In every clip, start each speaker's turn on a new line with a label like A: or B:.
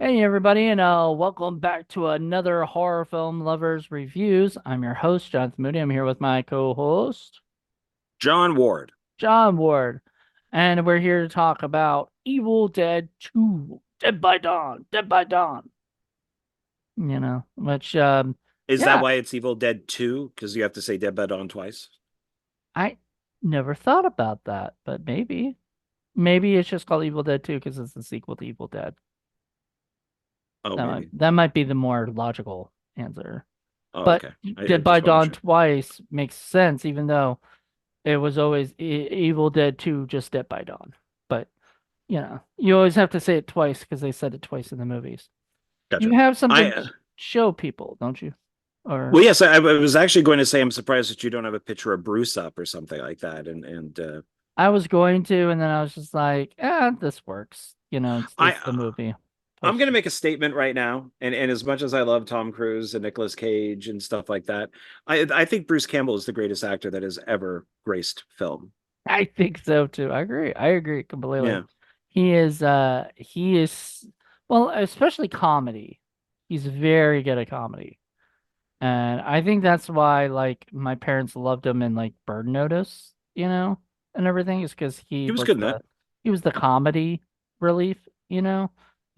A: Hey everybody, and welcome back to another horror film lovers reviews. I'm your host, Jonathan Moody. I'm here with my co-host,
B: John Ward.
A: John Ward, and we're here to talk about Evil Dead 2, Dead by Dawn, Dead by Dawn. Which
B: Is that
A: yeah,
B: why it's Evil Dead 2? Because you have to say Dead by Dawn twice?
A: I never thought about that, but maybe it's just called Evil Dead 2 because it's the sequel to Evil Dead.
B: Oh,
A: That might
B: maybe.
A: that might be the more logical answer.
B: Oh,
A: But
B: okay. I
A: Dead by
B: just wasn't
A: Dawn
B: sure.
A: twice makes sense, even though it was always Evil Dead 2, just Dead by Dawn. But, you always have to say it twice because they said it twice in the movies. You
B: Gotcha.
A: have something
B: I
A: to show people, don't you?
B: Well,
A: Or
B: yes, I was actually going to say I'm surprised that you don't have a picture of Bruce up or something like that. And
A: I was going to, and then I was just like, this works.
B: I
A: It's the movie
B: I'm going to
A: poster.
B: make a statement right now. And as much as I love Tom Cruise and Nicolas Cage and stuff like that, I think Bruce Campbell is the greatest actor that has ever graced film.
A: I think so too. I agree. I agree completely.
B: Yeah.
A: He is well, especially comedy. He's very good at comedy. And I think that's why like my parents loved him in like Bird Notice, and everything is because
B: He was good in that.
A: he was the comedy relief,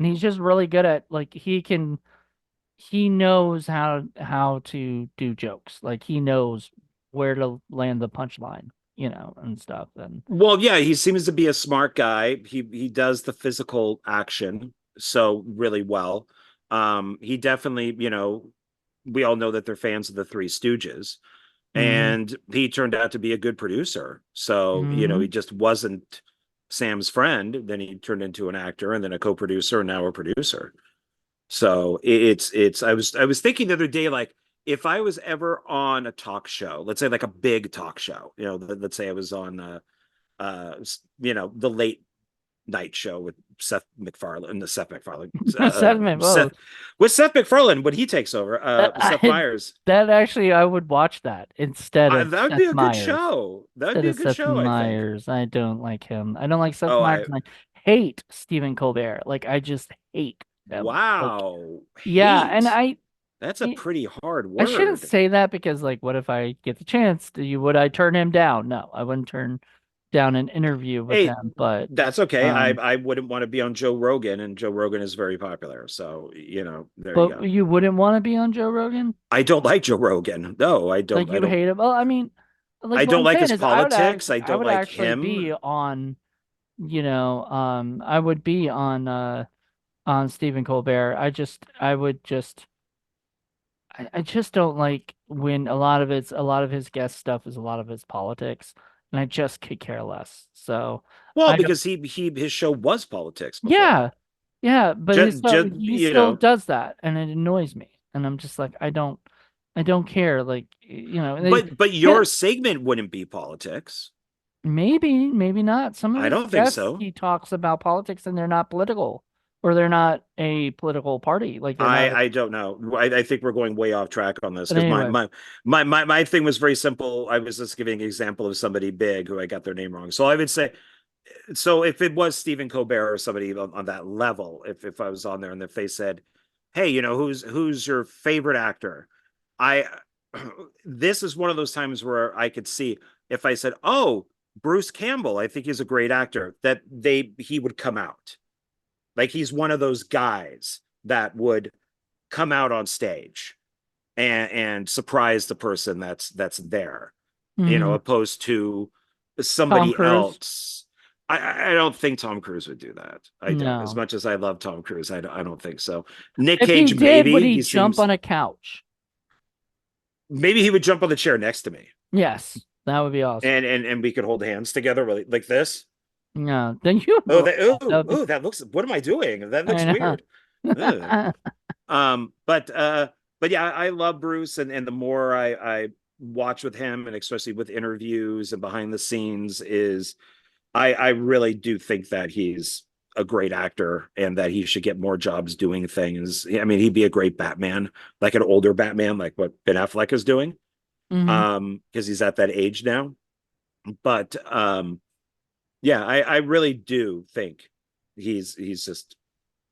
A: and he's just really good at like he knows how to do jokes. Like he knows where to land the punchline, and stuff. And
B: Well, yeah, he seems to be a smart guy. He does the physical action so really well. He definitely, we all know that they're fans of the Three Stooges,
A: hmm
B: and he turned out to be a good producer. So,
A: hmm
B: he just wasn't Sam's friend. Then he turned into an actor and then a co-producer and now a producer. So it's I was thinking the other day, like if I was ever on a talk show, let's say like a big talk show, let's say I was on uh, the late night show with Seth MacFarlane,
A: Sediment. Whoa,
B: Seth MacFarlane when he takes over, Seth
A: I,
B: Meyers.
A: that actually I would watch that instead of
B: That would
A: Seth
B: be a good
A: Meyers.
B: show. That would
A: Instead
B: be a
A: of
B: good
A: Seth
B: show, I think.
A: Meyers. I don't like him. I don't like Seth
B: Oh,
A: Meyers, and I hate Stephen Colbert. Like I just hate him. Like
B: wow.
A: yeah, and
B: Hate. That's a pretty hard
A: I shouldn't
B: word.
A: say that because like what if I get the chance? Would I turn him down? No, I wouldn't turn down an interview with
B: Hey,
A: him, but
B: that's okay. I
A: um
B: I wouldn't want to be on Joe Rogan, and Joe Rogan is very popular. So, there you
A: but
B: go.
A: you wouldn't want to be on Joe Rogan?
B: I don't like Joe Rogan. No, I
A: Like
B: don't. I
A: you
B: don't.
A: hate him? Well, I mean, like
B: I
A: what
B: don't
A: I'm
B: like
A: saying
B: his
A: is
B: politics. I
A: I
B: don't
A: would
B: like
A: actually be
B: him.
A: on, I would be on Stephen Colbert. I would just I just don't like when a lot of his guest stuff is a lot of his politics, and I just could care less. So
B: Well,
A: I don't
B: because his show was politics before.
A: yeah. Yeah, but
B: Just
A: he still does that and it annoys me. And I'm just like I don't care. Like
B: but
A: yeah,
B: your segment wouldn't be politics.
A: maybe not. Some of
B: I
A: his
B: don't think
A: guests
B: so.
A: he talks about politics and they're not political or they're not a political party. Like they're not
B: I don't know. I think we're going way off track on this
A: but
B: because my,
A: anyways.
B: my my thing was very simple. I was just giving an example of somebody big who I got their name wrong. So I would say, so if it was Stephen Colbert or somebody on that level, if I was on there and if they said, "Hey, who's your favorite actor?" I this is one of those times where I could see if I said, "Oh, Bruce Campbell, I think he's a great actor," that he would come out. Like he's one of those guys that would come out on stage and surprise the person that's there,
A: Mhm.
B: opposed to
A: Tom
B: somebody
A: Cruise?
B: else. I don't think Tom Cruise would do that. I don't. As
A: No.
B: much as I love Tom Cruise, I don't think so. Nick
A: If he
B: Cage,
A: did, would
B: maybe
A: he
B: he
A: jump
B: seems
A: on a couch?
B: maybe he would jump on the chair next to me,
A: Yes, that would be awesome.
B: and we could hold hands together really like this.
A: No, then you would
B: Oh,
A: roll off. That would be
B: that looks. What am I doing? That looks
A: I know.
B: weird. Ugh. But yeah, I love Bruce, and the more I watch with him, and especially with interviews and behind the scenes, is I really do think that he's a great actor and that he should get more jobs doing things. I mean, he'd be a great Batman, like an older Batman, like what Ben Affleck is doing,
A: hmm
B: because he's at that age now. But yeah, I really do think he's just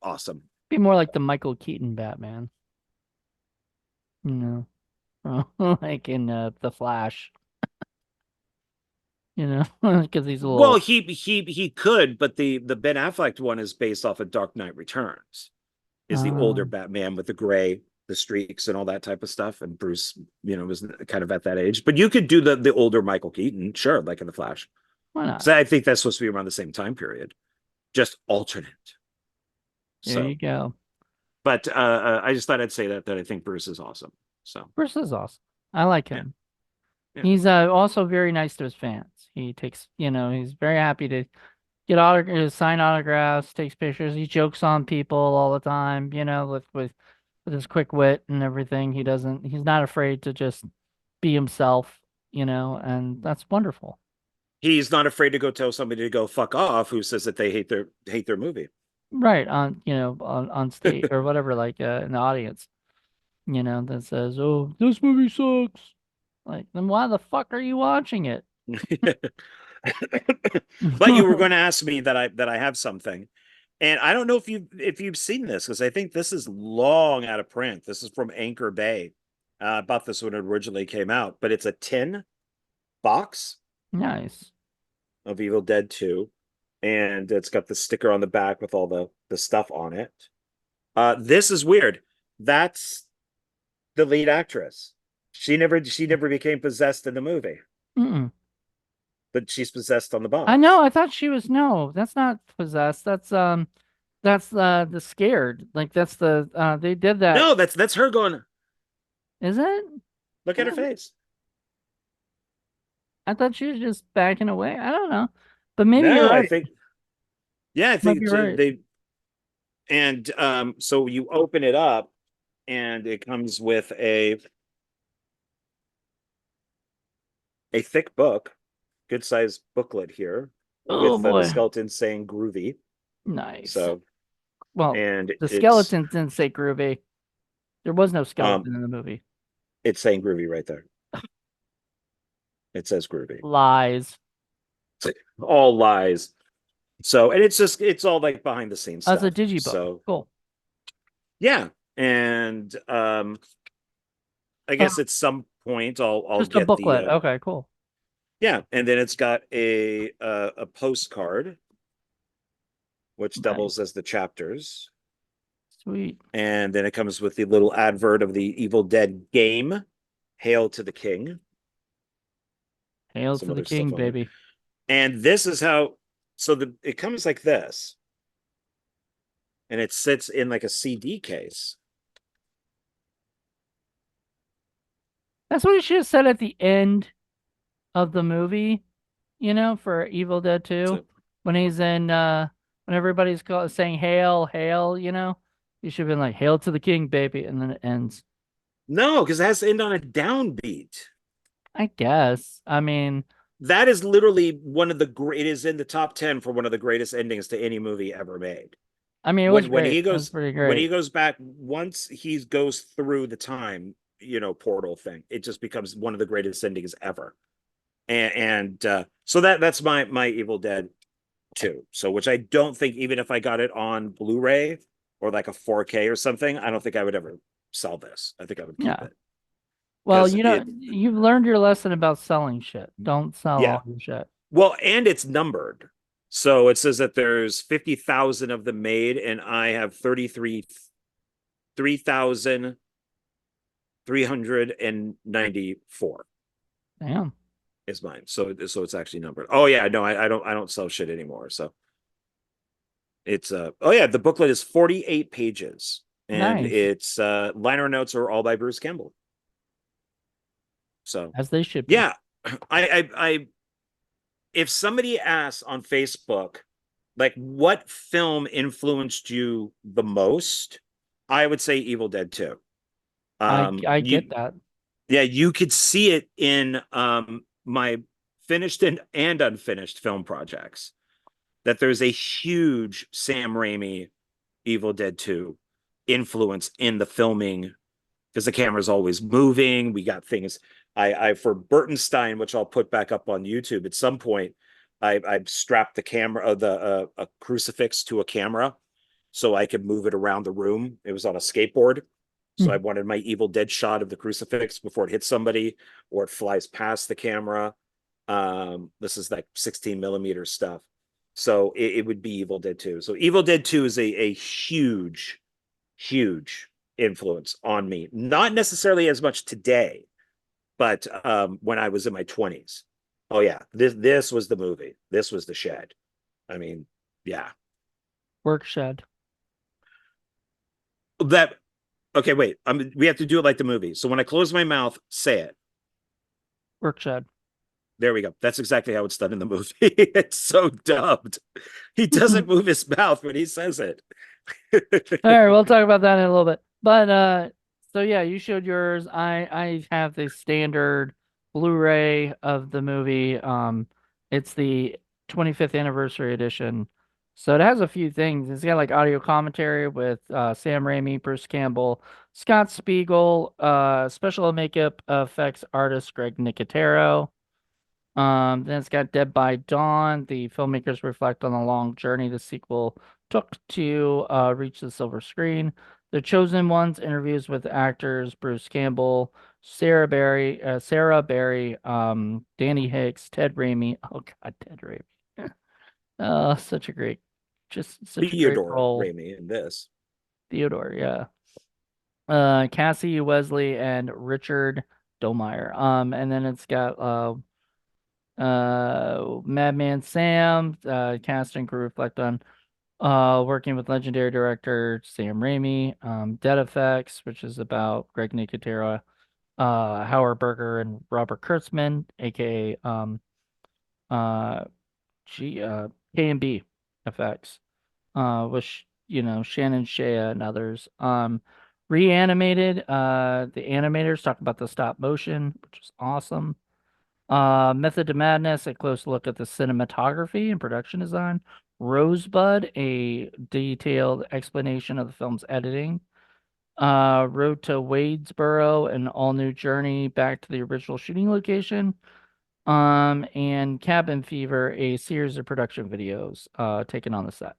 B: awesome.
A: Be more like the Michael Keaton Batman, you know, like in The Flash, you know, because he's a
B: Well,
A: little.
B: he could, but the Ben Affleck one is based off of Dark Knight Returns. Is the older
A: Um,
B: Batman with the gray, the streaks, and all that type of stuff. And Bruce, was kind of at that age. But you could do the older Michael Keaton, sure, like in the Flash.
A: why not?
B: So I think that's supposed to be around the same time period, just alternate.
A: There you
B: So,
A: go.
B: but I just thought I'd say that I think Bruce is awesome. So
A: Bruce is awesome. I like
B: yeah,
A: him.
B: yeah.
A: He's also very nice to his fans. He takes, he's very happy to get sign autographs, takes pictures. He jokes on people all the time, with his quick wit and everything. He's not afraid to just be himself, and that's wonderful.
B: He's not afraid to go tell somebody to go fuck off who says that they hate their movie.
A: Right on stage or whatever, like in the audience, that says, "Oh, this movie sucks." Like, then why the fuck are you watching it?
B: But you were going to ask me that I have something, and I don't know if you've seen this because I think this is long out of print. This is from Anchor Bay. About this when it originally came out, but it's a tin box
A: Nice.
B: of Evil Dead 2, and it's got the sticker on the back with all the stuff on it. This is weird. That's the lead actress. She never became possessed in the movie,
A: Mm-mm.
B: but she's possessed on the
A: I know.
B: box.
A: I thought she was no. That's not possessed. That's the scared. Like that's they did that.
B: No, that's her going.
A: Is it?
B: Look at her
A: Yeah.
B: face.
A: I thought she was just backing away. I don't know, but maybe you're
B: No, I
A: right.
B: think yeah, I
A: Might
B: think
A: be right.
B: they and so you open it up and it comes with a thick book, good sized booklet here
A: Oh
B: with the
A: boy,
B: skeleton saying groovy.
A: nice.
B: So
A: Well,
B: and
A: the skeleton didn't say groovy. There was no
B: um
A: skeleton in the movie.
B: it's saying groovy right there. It says groovy.
A: Lies.
B: It's all lies. So and it's all like behind the scenes
A: That's a
B: stuff.
A: digibook.
B: So
A: Cool.
B: yeah. And I
A: Uh,
B: guess at some point I'll
A: just a
B: get the
A: booklet. Okay, cool.
B: yeah, and then it's got a postcard which
A: Nice.
B: doubles as the chapters.
A: Sweet.
B: And then it comes with the little advert of the Evil Dead game, Hail to the King.
A: Hail
B: Some
A: to the
B: other
A: king,
B: stuff on there.
A: baby.
B: And this is how so it comes like this. And it sits in like a CD case.
A: That's what he should have said at the end of the movie, for Evil Dead 2.
B: So
A: When he's in when everybody's saying hail, hail, you should have been like, hail to the king, baby, and then it ends.
B: no, because it has to end on a downbeat.
A: I guess. I mean,
B: That is literally one of the great. It is in the top 10 for one of the greatest endings to any movie ever made.
A: it was great. It was pretty
B: When he
A: great.
B: goes back, once he goes through the time, portal thing, it just becomes one of the greatest endings ever. And so that's my Evil Dead 2. So which I don't think, even if I got it on Blu-ray or like a 4K or something, I don't think I would ever sell this. I think I would keep
A: Yeah.
B: it
A: Well,
B: because it
A: you've learned your lesson about selling shit. Don't sell
B: yeah.
A: all your shit.
B: Well, and it's numbered. So it says that there's 50,000 of them made, and I have 3,394
A: Damn.
B: is mine. So it's actually numbered. Oh yeah, no, I don't sell shit anymore. So it's oh yeah, the booklet is 48 pages, and
A: Nice.
B: it's liner notes are all by Bruce Campbell. So
A: As they should be.
B: yeah, I if somebody asks on Facebook, like what film influenced you the most, I would say Evil Dead 2.
A: I get
B: You
A: that.
B: yeah, you could see it in my finished and unfinished film projects. That there's a huge Sam Raimi Evil Dead 2 influence in the filming because the camera's always moving. We got things. I for Burtonstein, which I'll put back up on YouTube at some point. I strapped the camera, a crucifix to a camera, so I could move it around the room. It was on a skateboard. So I
A: Hmm.
B: wanted my Evil Dead shot of the crucifix before it hits somebody or it flies past the camera. This is like 16 millimeter stuff. So it would be Evil Dead 2. So Evil Dead 2 is a huge, huge influence on me. Not necessarily as much today, but when I was in my 20s. Oh yeah, this was the movie. This was the shed. I mean, yeah.
A: Work shed.
B: That okay, wait. We have to do it like the movie. So when I close my mouth, say it.
A: Work shed.
B: There we go. That's exactly how it's done in the movie. It's so dubbed. He doesn't move his mouth when he says it.
A: All right, we'll talk about that in a little bit. But so yeah, you showed yours. I have the standard Blu-ray of the movie. It's the 25th anniversary edition. So it has a few things. It's got like audio commentary with Sam Raimi, Bruce Campbell, Scott Spiegel, special makeup effects artist Greg Nicotero. Then it's got Dead by Dawn. The filmmakers reflect on the long journey the sequel took to reach the silver screen. The Chosen Ones interviews with actors Bruce Campbell, Sarah Berry, Danny Hicks, Ted Raimi. Oh God, Ted Raimi. Just such a great
B: Theodore
A: role.
B: Raimi in this.
A: Theodore, yeah. Cassie Wesley and Richard Domeyer. And then it's got Madman Sam, cast and crew reflect on working with legendary director Sam Raimi, Dead Effects, which is about Greg Nicotero, Howard Berger, and Robert Kurtzman, aka uh, G, K&B Effects, which Shannon Shea and others. Reanimated, the animators talk about the stop motion, which is awesome. Method to Madness, a close look at the cinematography and production design. Rosebud, a detailed explanation of the film's editing. Road to Wadesboro, an all-new journey back to the original shooting location. And Cabin Fever, a series of production videos taken on the set.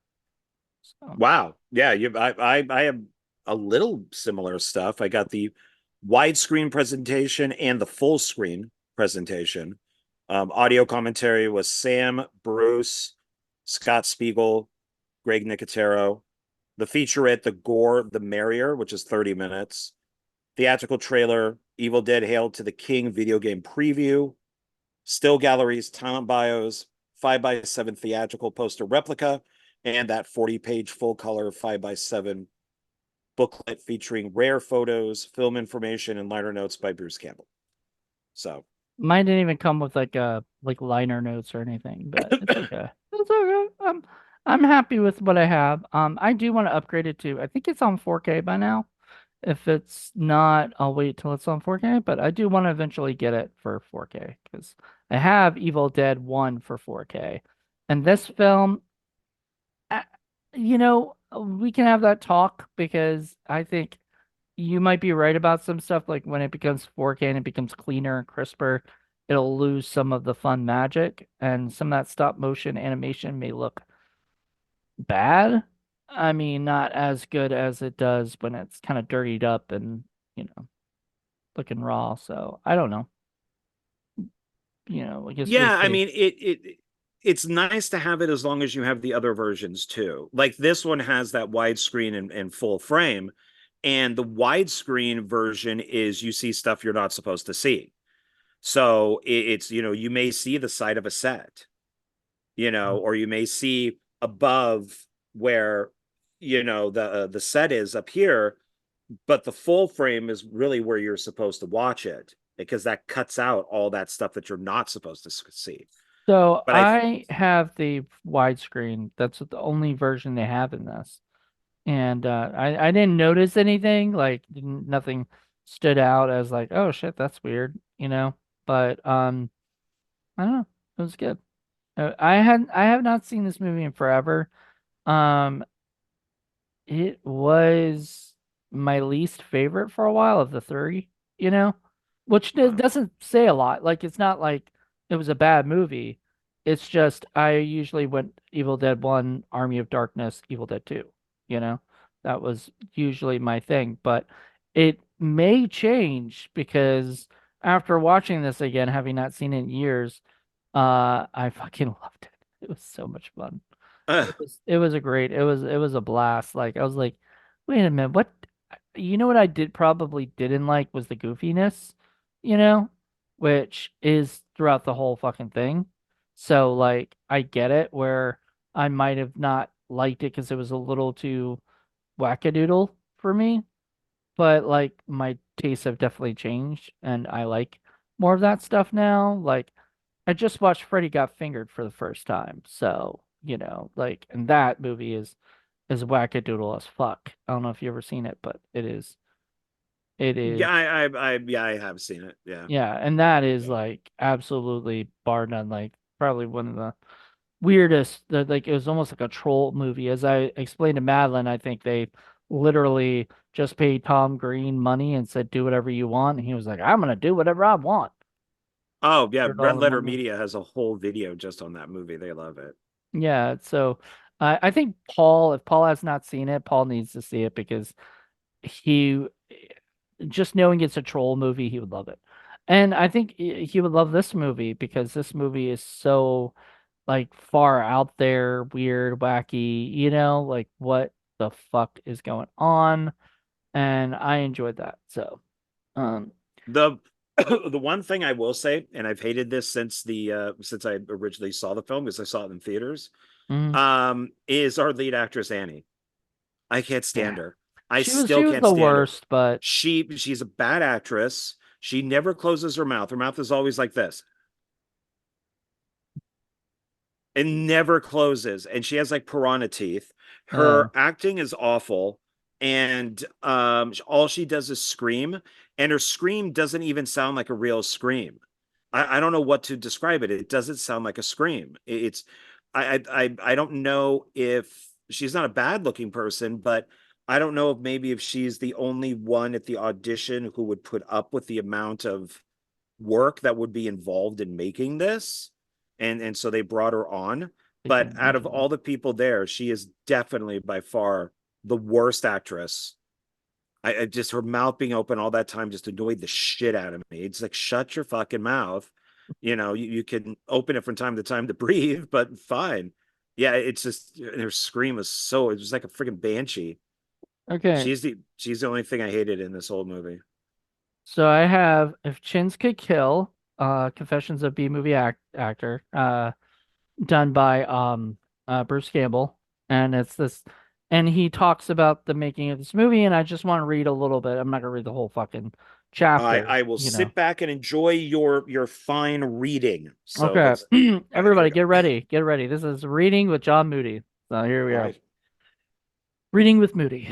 A: So
B: Wow. Yeah, I have a little similar stuff. I got the widescreen presentation and the full screen presentation. Audio commentary was Sam, Bruce, Scott Spiegel, Greg Nicotero. The featurette, The Gore, the Merrier, which is 30 minutes. Theatrical trailer, Evil Dead Hail to the King video game preview. Still galleries, talent bios, 5x7 theatrical poster replica, and that 40-page full color 5x7 booklet featuring rare photos, film information, and liner notes by Bruce Campbell. So
A: mine didn't even come with like liner notes or anything, but it's okay. It's okay. I'm happy with what I have. I do want to upgrade it to. I think it's on 4K by now. If it's not, I'll wait till it's on 4K, but I do want to eventually get it for 4K because I have Evil Dead 1 for 4K. And this film, I- we can have that talk because I think you might be right about some stuff. Like when it becomes 4K and it becomes cleaner and crisper, it'll lose some of the fun magic, and some of that stop motion animation may look bad. I mean, not as good as it does when it's kind of dirtied up and, you know, looking raw. So I don't know. I guess we'll
B: yeah, I
A: see.
B: mean it's nice to have it as long as you have the other versions too. Like this one has that widescreen and full frame, and the widescreen version is you see stuff you're not supposed to see. So it's you may see the side of a set, or you may see above where the set is up here, but the full frame is really where you're supposed to watch it because that cuts out all that stuff that you're not supposed to see.
A: So
B: But
A: I have the widescreen. That's the only version they have in this. And I didn't notice anything, like nothing stood out as like, oh shit, that's weird. But I don't know. It was good. I have not seen this movie in forever. Um, it was my least favorite for a while of the three, you know, which doesn't say a lot. Like it's not like it was a bad movie. It's just I usually went Evil Dead 1, Army of Darkness, Evil Dead 2. you know. That was usually my thing, but it may change because after watching this again, having not seen it in years, I fucking loved it. It was so much fun. It was a blast. Like I was like, wait a minute, what you know what I did probably didn't like was the goofiness, you know, which is throughout the whole fucking thing. So like I get it where I might have not liked it because it was a little too wackadoodle for me, but like my tastes have definitely changed and I like more of that stuff now. Like I just watched Freddy Got Fingered for the first time. So, like and that movie is wackadoodle as fuck. I don't know if you ever seen it, but it is
B: Yeah, yeah, I have seen it. Yeah.
A: yeah, and that is
B: Yeah.
A: like absolutely bar none, like probably one of the weirdest like it was almost like a troll movie. As I explained to Madeline, I think they literally just paid Tom Green money and said, do whatever you want. And he was like, I'm gonna do whatever I want.
B: Oh, yeah.
A: Put it
B: Red
A: all in
B: Letter
A: one movie.
B: Media has a whole video just on that movie. They love it.
A: Yeah, so I think Paul, if Paul has not seen it, Paul needs to see it because he just knowing it's a troll movie, he would love it. And I think he would love this movie because this movie is so like far out there, weird, wacky, like what the fuck is going on? And I enjoyed that. So, um,
B: The the one thing I will say, and I've hated this since I originally saw the film because I saw it in theaters,
A: mm,
B: is our lead actress Annie. I can't stand
A: yeah,
B: her. I
A: she
B: still
A: was
B: can't
A: the
B: stand her.
A: worst, but
B: She's a bad actress. She never closes her mouth. Her mouth is always like this. It never closes, and she has like piranha teeth.
A: uh,
B: Her acting is awful, and all she does is scream, and her scream doesn't even sound like a real scream. I don't know what to describe it. It doesn't sound like a scream. It's I don't know if she's not a bad looking person, but I don't know if maybe if she's the only one at the audition who would put up with the amount of work that would be involved in making this, and so they brought her on.
A: I
B: But
A: can
B: out of
A: imagine.
B: all the people there, she is definitely by far the worst actress. I just her mouth being open all that time just annoyed the shit out of me. It's like shut your fucking mouth. You can open it from time to time to breathe, but fine. Yeah, it's just her scream was so it was like a freaking banshee.
A: Okay,
B: She's the only thing I hated in this whole movie.
A: so I have If Chins Could Kill, Confessions of B-movie actor, done by Bruce Campbell, and it's this, and he talks about the making of this movie, and I just want to read a little bit. I'm not gonna read the whole fucking chapter,
B: I will sit back and enjoy your fine reading. So
A: Okay,
B: let's. All right, here we
A: everybody,
B: go.
A: get ready. This is Reading with John Moody. So here we
B: All
A: go.
B: right.
A: Reading with Moody.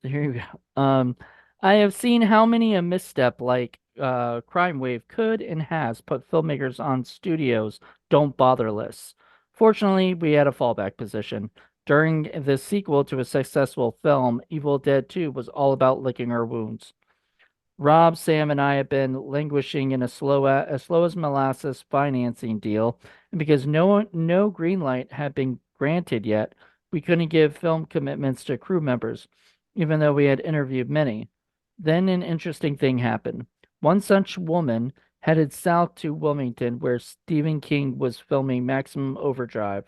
A: So here we go. I have seen how many a misstep like Crime Wave could and has put filmmakers on studios don't bother lists. Fortunately, we had a fallback position. During the sequel to a successful film, Evil Dead 2 was all about licking our wounds. Rob, Sam, and I have been languishing in a slow as molasses financing deal, and because no green light had been granted yet, we couldn't give film commitments to crew members, even though we had interviewed many. Then an interesting thing happened. One such woman headed south to Wilmington, where Stephen King was filming Maximum Overdrive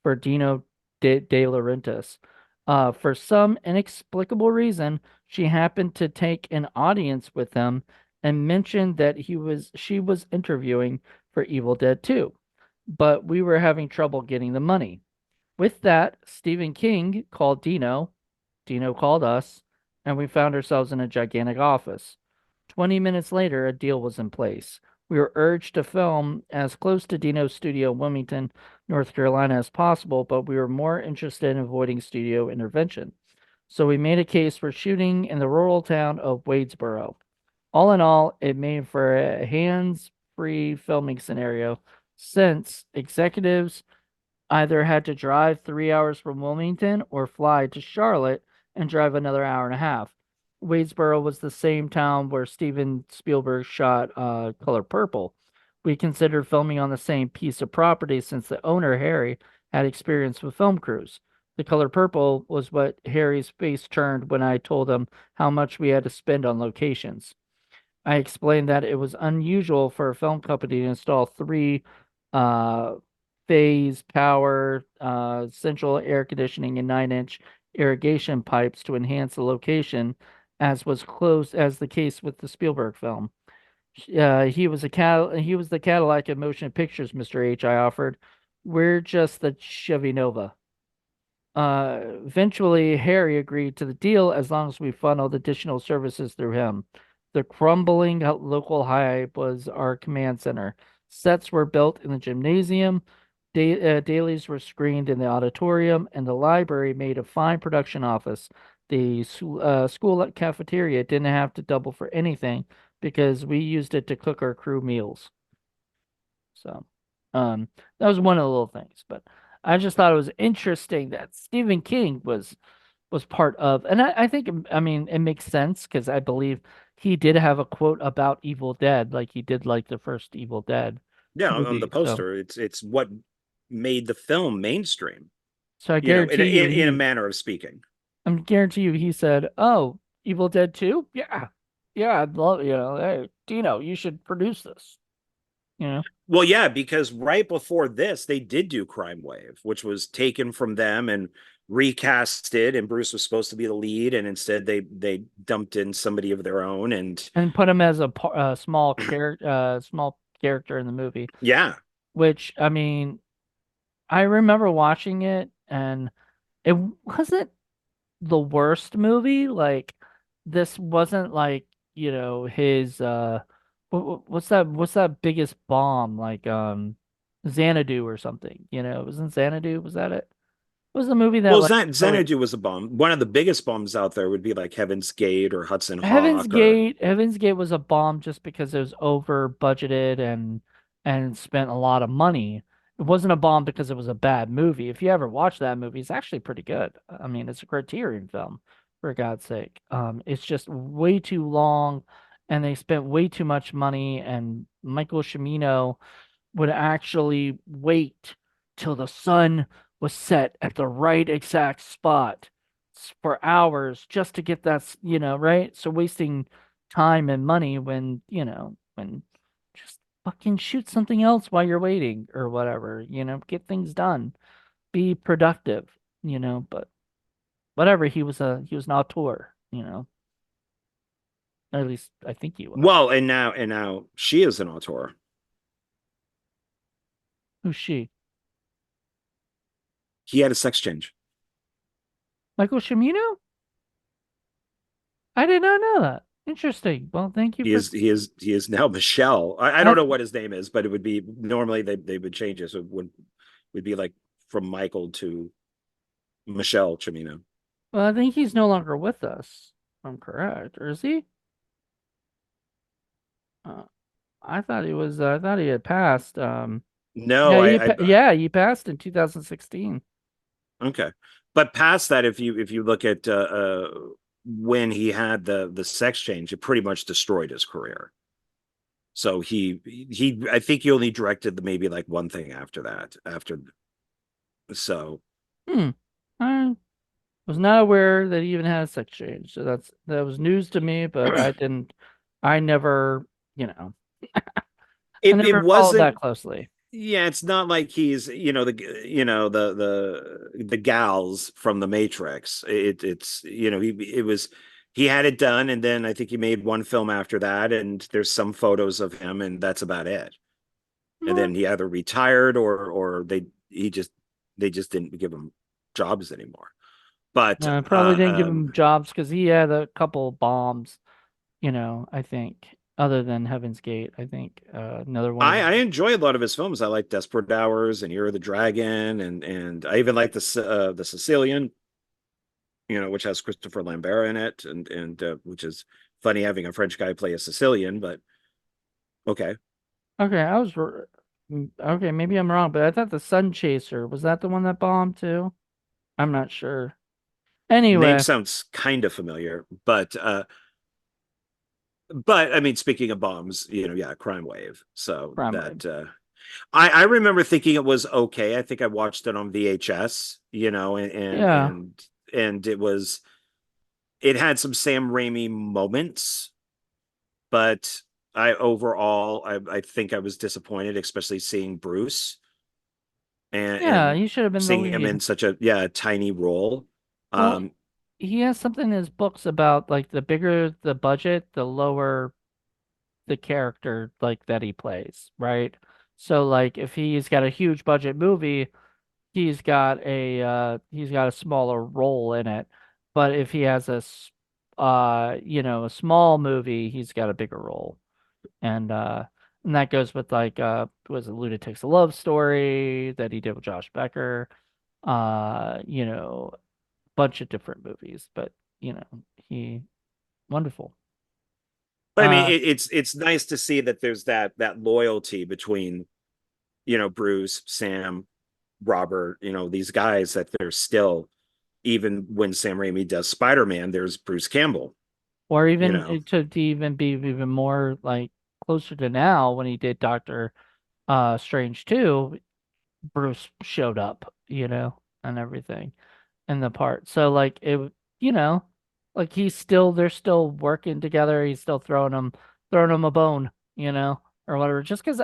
A: for Dino De Laurentiis. For some inexplicable reason, she happened to take an audience with him and mentioned that she was interviewing for Evil Dead 2, but we were having trouble getting the money. With that, Stephen King called Dino, Dino called us, and we found ourselves in a gigantic office. 20 minutes later, a deal was in place. We were urged to film as close to Dino's studio in Wilmington, North Carolina as possible, but we were more interested in avoiding studio intervention. So we made a case for shooting in the rural town of Wadesboro. All in all, it made for a hands-free filming scenario since executives either had to drive 3 hours from Wilmington or fly to Charlotte and drive another hour and a half. Wadesboro was the same town where Steven Spielberg shot Color Purple. We considered filming on the same piece of property since the owner, Harry, had experience with film crews. The color purple was what Harry's face turned when I told him how much we had to spend on locations. I explained that it was unusual for a film company to install three uh, phase power, central air conditioning, and 9-inch irrigation pipes to enhance the location, as was close as the case with the Spielberg film. He was the Cadillac of motion pictures, Mr. H. I offered. We're just the Chevy Nova. Eventually, Harry agreed to the deal as long as we funneled additional services through him. The crumbling local hive was our command center. Sets were built in the gymnasium, dailies were screened in the auditorium, and the library made a fine production office. The school cafeteria didn't have to double for anything because we used it to cook our crew meals. So, um, that was one of the little things, but I just thought it was interesting that Stephen King was part of, and I think, I mean, it makes sense because I believe he did have a quote about Evil Dead, like he did like the first Evil Dead
B: Yeah, on the
A: movie. So,
B: poster, it's what made the film mainstream,
A: so I
B: you know,
A: guarantee you,
B: in a manner of speaking.
A: I'm guarantee you, he said, "Oh, Evil Dead 2? Yeah, yeah, I'd love, hey, Dino, you should produce this." You know,
B: Well, yeah, because right before this, they did do Crime Wave, which was taken from them and recasted, and Bruce was supposed to be the lead, and instead they dumped in somebody of their own, and
A: and put him as a small character in the movie.
B: yeah.
A: Which, I mean, I remember watching it, and it wasn't the worst movie. Like, this wasn't like, his what's that biggest bomb, like Xanadu or something, wasn't Xanadu, was that it? Was the movie that
B: Well,
A: like really
B: Xanadu was a bomb. One of the biggest bombs out there would be like Heaven's Gate or Hudson
A: Heaven's
B: Hawk or
A: Gate? Heaven's Gate was a bomb just because it was over budgeted and spent a lot of money. It wasn't a bomb because it was a bad movie. If you ever watch that movie, it's actually pretty good. I mean, it's a Criterion film, for God's sake. It's just way too long, and they spent way too much money. And Michael Cimino would actually wait till the sun was set at the right exact spot for hours just to get that, right? So wasting time and money when, when just fucking shoot something else while you're waiting or whatever, get things done, be productive, but whatever, he was an auteur, at least I think he was.
B: well, and now she is an auteur.
A: Who's she?
B: He had a sex change.
A: Michael Cimino? I did not know that. Interesting. Well, thank you for
B: He is now Michelle. I don't
A: that.
B: know what his name is, but it would be normally they would change it. So it would be like from Michael to Michelle Cimino.
A: Well, I think he's no longer with us. If I'm correct, or is he? Uh, I thought he was. I thought he had passed.
B: No,
A: Yeah,
B: I
A: yeah, he passed in 2016.
B: okay. But past that, if you look at when he had the sex change, it pretty much destroyed his career. So he I think he only directed maybe like one thing after that. So
A: Hmm. I was not aware that he even had a sex change. So that was news to me, but I didn't. I never, you know, I
B: it
A: never followed that
B: wasn't.
A: closely.
B: Yeah, it's not like he's the gals from the Matrix. It's it was he had it done, and then I think he made one film after that, and there's some photos of him, and that's about it. And
A: Well,
B: then he either retired or they just didn't give him jobs anymore. But
A: probably didn't give him jobs because he had a couple bombs. I think other than Heaven's Gate, I think another one of
B: I
A: his.
B: enjoy a lot of his films. I like Desperate Hours and Year of the Dragon, and I even like the Sicilian, which has Christopher Lambert in it, and which is funny having a French guy play a Sicilian, but okay.
A: Okay, okay. Maybe I'm wrong, but I thought the Sun Chaser was that the one that bombed too. I'm not sure.
B: Name
A: Anyway,
B: sounds kind of familiar, but I mean, speaking of bombs, yeah, Crime Wave. So
A: Prime Wave.
B: that I remember thinking it was okay. I think I watched it on VHS,
A: Yeah.
B: and it had some Sam Raimi moments, but I think I was disappointed, especially seeing Bruce
A: Yeah,
B: and
A: he should have been the
B: seeing him in
A: lead.
B: such a tiny role.
A: Well,
B: Um,
A: he has something in his books about like the bigger the budget, the lower the character like that he plays, right? So like if he's got a huge budget movie, he's got a smaller role in it. But if he has a small movie, he's got a bigger role. And and that goes with like was it Lunatic's a Love Story that he did with Josh Becker. You know, bunch of different movies, but you know, he wonderful.
B: but I mean,
A: Uh
B: it's nice to see that there's that loyalty between Bruce, Sam, Robert, these guys that they're still, even when Sam Raimi does Spider-Man, there's Bruce Campbell,
A: or
B: you
A: even
B: know.
A: to even be even more like closer to now when he did Doctor Strange 2, Bruce showed up, and everything in the part. So like you know, like they're still working together. He's still throwing him a bone, or whatever. Just because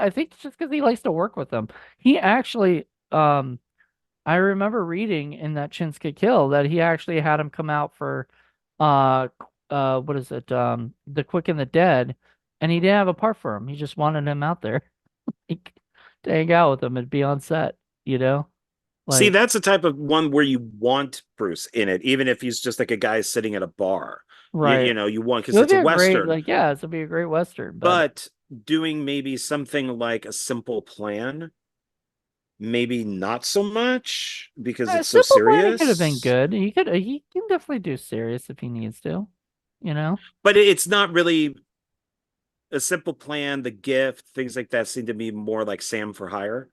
A: he likes to work with them. He actually, I remember reading in that Chinska Kill that he actually had him come out for, uh, what is it, The Quick and the Dead, and he didn't have a part for him. He just wanted him out there like, to hang out with him and be on set, you know,
B: See,
A: like
B: that's the type of one where you want Bruce in it, even if he's just like a guy sitting at a bar.
A: right.
B: You want,
A: It
B: because
A: would
B: it's
A: be
B: a
A: a great,
B: Western,
A: like, yeah, this would be a great Western, but
B: but doing maybe something like A Simple Plan, maybe not so much because it's so
A: Simple Plan, he could have been
B: serious.
A: good. He can definitely do serious if he needs to, you know?
B: But it's not really A Simple Plan, The Gift, things like that seem to be more like Sam for Hire.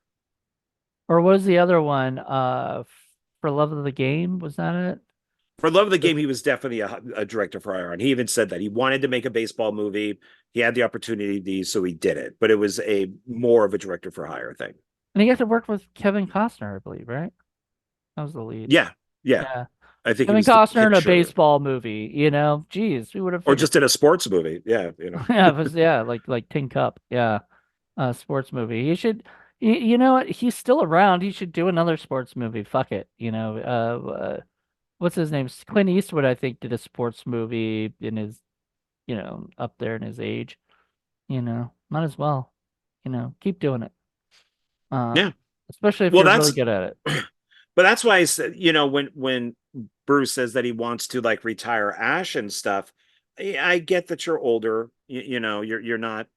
A: Or what was the other one? For Love of the Game, was that it?
B: For Love of the Game, he was definitely a director for hire, and he even said that he wanted to make a baseball movie. He had the opportunity, so he did it. But it was a more of a director for hire thing.
A: And he got to work with Kevin Costner, I believe, right? That was the lead.
B: Yeah, yeah.
A: Yeah.
B: I think he
A: Kevin
B: was the
A: Costner in a
B: pitcher,
A: baseball movie, Jeez, who would have
B: or
A: figured?
B: just in a sports movie. Yeah, you know.
A: Yeah, it was like Tin Cup. Yeah. Sports movie. You know what? He's still around. He should do another sports movie. Fuck it. What's his name? Clint Eastwood, I think, did a sports movie in his, up there in his age. Might as well, keep doing it. Uh,
B: Yeah.
A: especially if
B: Well,
A: you're really
B: that's
A: good at it.
B: but that's why I said, when Bruce says that he wants to like retire Ash and stuff, I get that you're older. You're not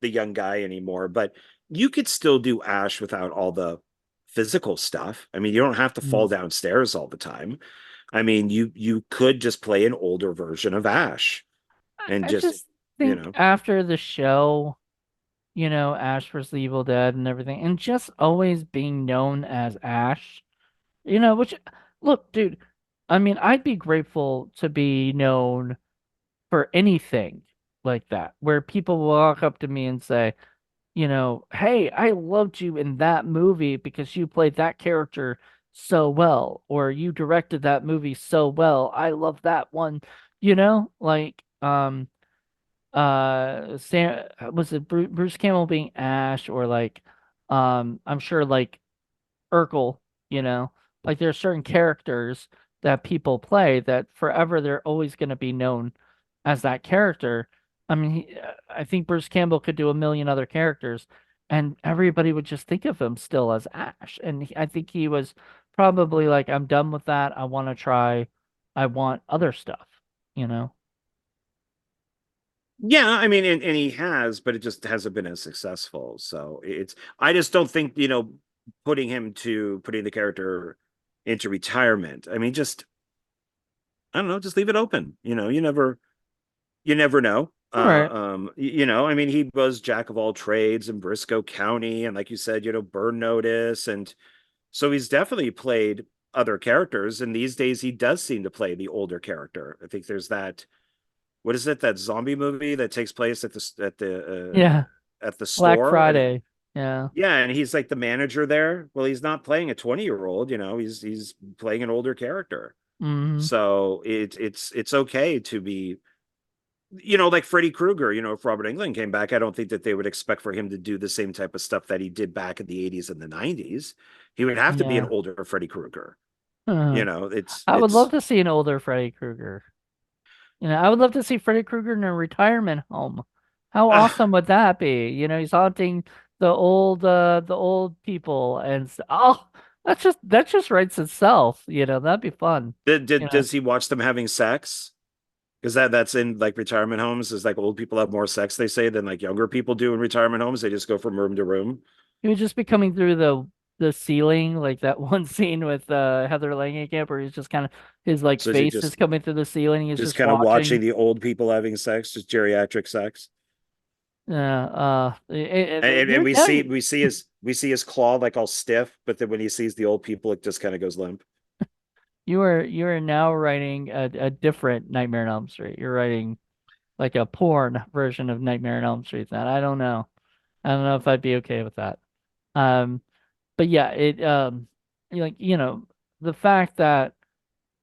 B: the young guy anymore, but you could still do Ash without all the physical stuff. I mean, you don't have to fall
A: Mm.
B: downstairs all the time. I mean, you could just play an older version of Ash and
A: I
B: just,
A: just
B: you
A: think
B: know.
A: after the show, Ash vs. the Evil Dead and everything, and just always being known as Ash. Which, look, dude, I mean, I'd be grateful to be known for anything like that, where people walk up to me and say, hey, I loved you in that movie because you played that character so well, or you directed that movie so well. I love that one, like, Sam, was it Bruce Campbell being Ash, or like, I'm sure like Urkel, you know, like there are certain characters that people play that forever they're always going to be known as that character. I mean, I think Bruce Campbell could do a million other characters, and everybody would just think of him still as Ash. And I think he was probably like, I'm done with that. I want other stuff, you know?
B: Yeah, I mean, and he has, but it just hasn't been as successful. So I just don't think, putting the character into retirement. I mean, just, I don't know, just leave it open. You never know.
A: Right.
B: I mean, he was jack of all trades in Briscoe County, and like you said, Burn Notice, and so he's definitely played other characters. And these days, he does seem to play the older character. I think there's that. What is it? That zombie movie that takes place at
A: Yeah.
B: the
A: Black
B: store, and
A: Friday. Yeah.
B: Yeah, and he's like the manager there. Well, he's not playing a 20-year-old, he's playing an older character.
A: Hmm.
B: So it's okay to be, like Freddy Krueger, if Robert Englund came back, I don't think that they would expect for him to do the same type of stuff that he did back in the 80s and the 90s. He would have to be an
A: Yeah.
B: older Freddy Krueger.
A: Uh,
B: It's
A: I would love
B: it's
A: to see an older Freddy Krueger. I would love to see Freddy Krueger in a retirement home. How awesome
B: ah,
A: would that be? He's haunting the old people oh, that just writes itself. That'd be fun.
B: does he watch them having sex? Because that's in like retirement homes, is like old people have more sex, they say, than like younger people do in retirement homes. They just go from room to room.
A: He would just be coming through the ceiling, like that one scene with Heather Langenkamp, where he's just kind of his like
B: So is he
A: face is coming through the ceiling. He's
B: just
A: just
B: kind of watching
A: watching.
B: the old people having sex, just geriatric sex?
A: Yeah,
B: And
A: you're
B: we
A: now
B: see we see his claw like all stiff, but then when he sees the old people, it just kind of goes limp.
A: you are now writing a different Nightmare on Elm Street. You're writing like a porn version of Nightmare on Elm Street. That I don't know. I don't know if I'd be okay with that. Um, but yeah, like the fact that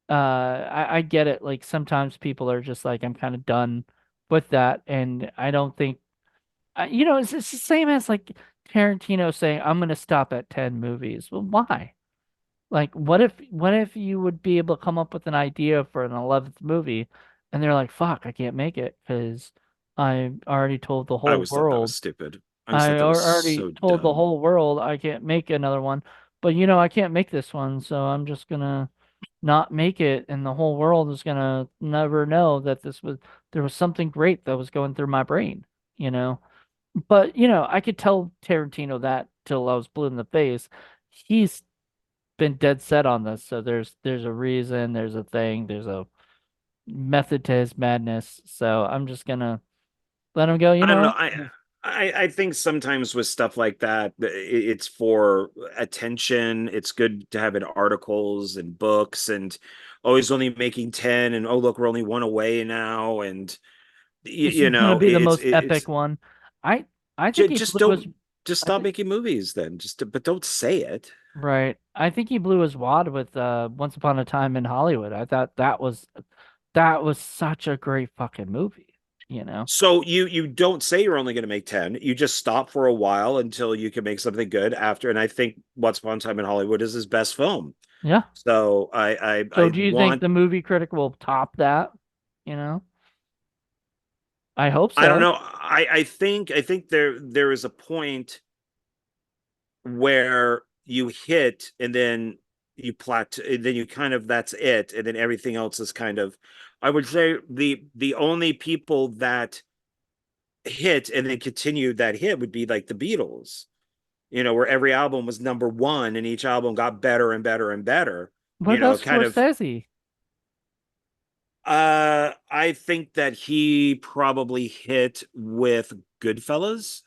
A: I get it. Like sometimes people are just like I'm kind of done with that, and I don't think it's the same as like Tarantino saying I'm gonna stop at 10 movies. Well, why? Like, what if you would be able to come up with an idea for an 11th movie, and they're like, "Fuck, I can't make it because I already told the
B: I
A: whole
B: always thought that was
A: world.
B: stupid. I always
A: I
B: thought that was
A: already
B: so
A: told the
B: dumb.
A: whole world I can't make another one, but I can't make this one, so I'm just gonna not make it, and the whole world is gonna never know that there was something great that was going through my brain, you know." But I could tell Tarantino that till I was blue in the face. He's been dead set on this, so there's a reason, there's a thing, there's a method to his madness. So I'm just gonna let him go. You
B: I don't
A: know
B: know.
A: what?
B: I think sometimes with stuff like that, it's for attention. It's good to have in articles and books, and always only making 10, and oh look, we're only one away now, and
A: This is gonna be the
B: it's
A: most epic
B: it's
A: one. I I think he
B: just
A: blew his.
B: just
A: I
B: stop
A: think
B: making movies then. But don't say it.
A: right. I think he blew his wad with Once Upon a Time in Hollywood. I thought that was such a great fucking movie. You know?
B: So you don't say you're only going to make 10. You just stop for a while until you can make something good after. And I think Once Upon a Time in Hollywood is his best film.
A: Yeah.
B: So I
A: So do you think
B: want
A: the movie critic will top that? You know? I hope
B: I don't
A: so.
B: know. I think there is a point where you hit and then you plateau, and then you kind of that's it, and then everything else is kind of, I would say the only people that hit and then continued that hit would be like the Beatles, where every album was number one and each album got better and better and better.
A: What about
B: Kind of.
A: Scorsese?
B: I think that he probably hit with Goodfellas.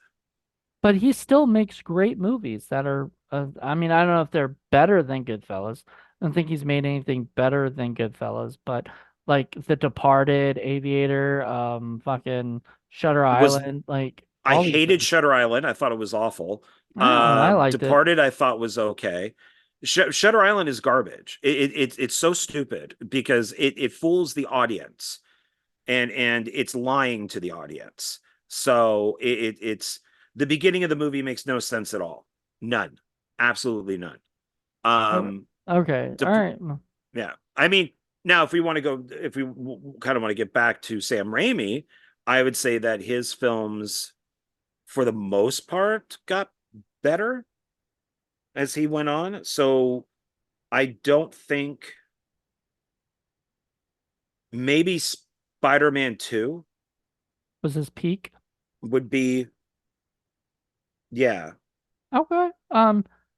A: But he still makes great movies that are, I mean, I don't know if they're better than Goodfellas. I don't think he's made anything better than Goodfellas, but like The Departed, Aviator, fucking Shutter
B: Was
A: Island, like
B: I
A: all these
B: hated
A: movies.
B: Shutter Island. I thought it was awful.
A: I liked it.
B: Departed, I thought was okay. Shutter Island is garbage. It's so stupid because it fools the audience, and it's lying to the audience. So it's the beginning of the movie makes no sense at all. None. Absolutely none.
A: Oh,
B: Um,
A: okay, all
B: de-
A: right.
B: yeah. I mean, now if we kind of want to get back to Sam Raimi, I would say that his films, for the most part, got better as he went on. So I don't think, maybe Spider-Man 2
A: Was his peak?
B: would be, yeah.
A: Okay.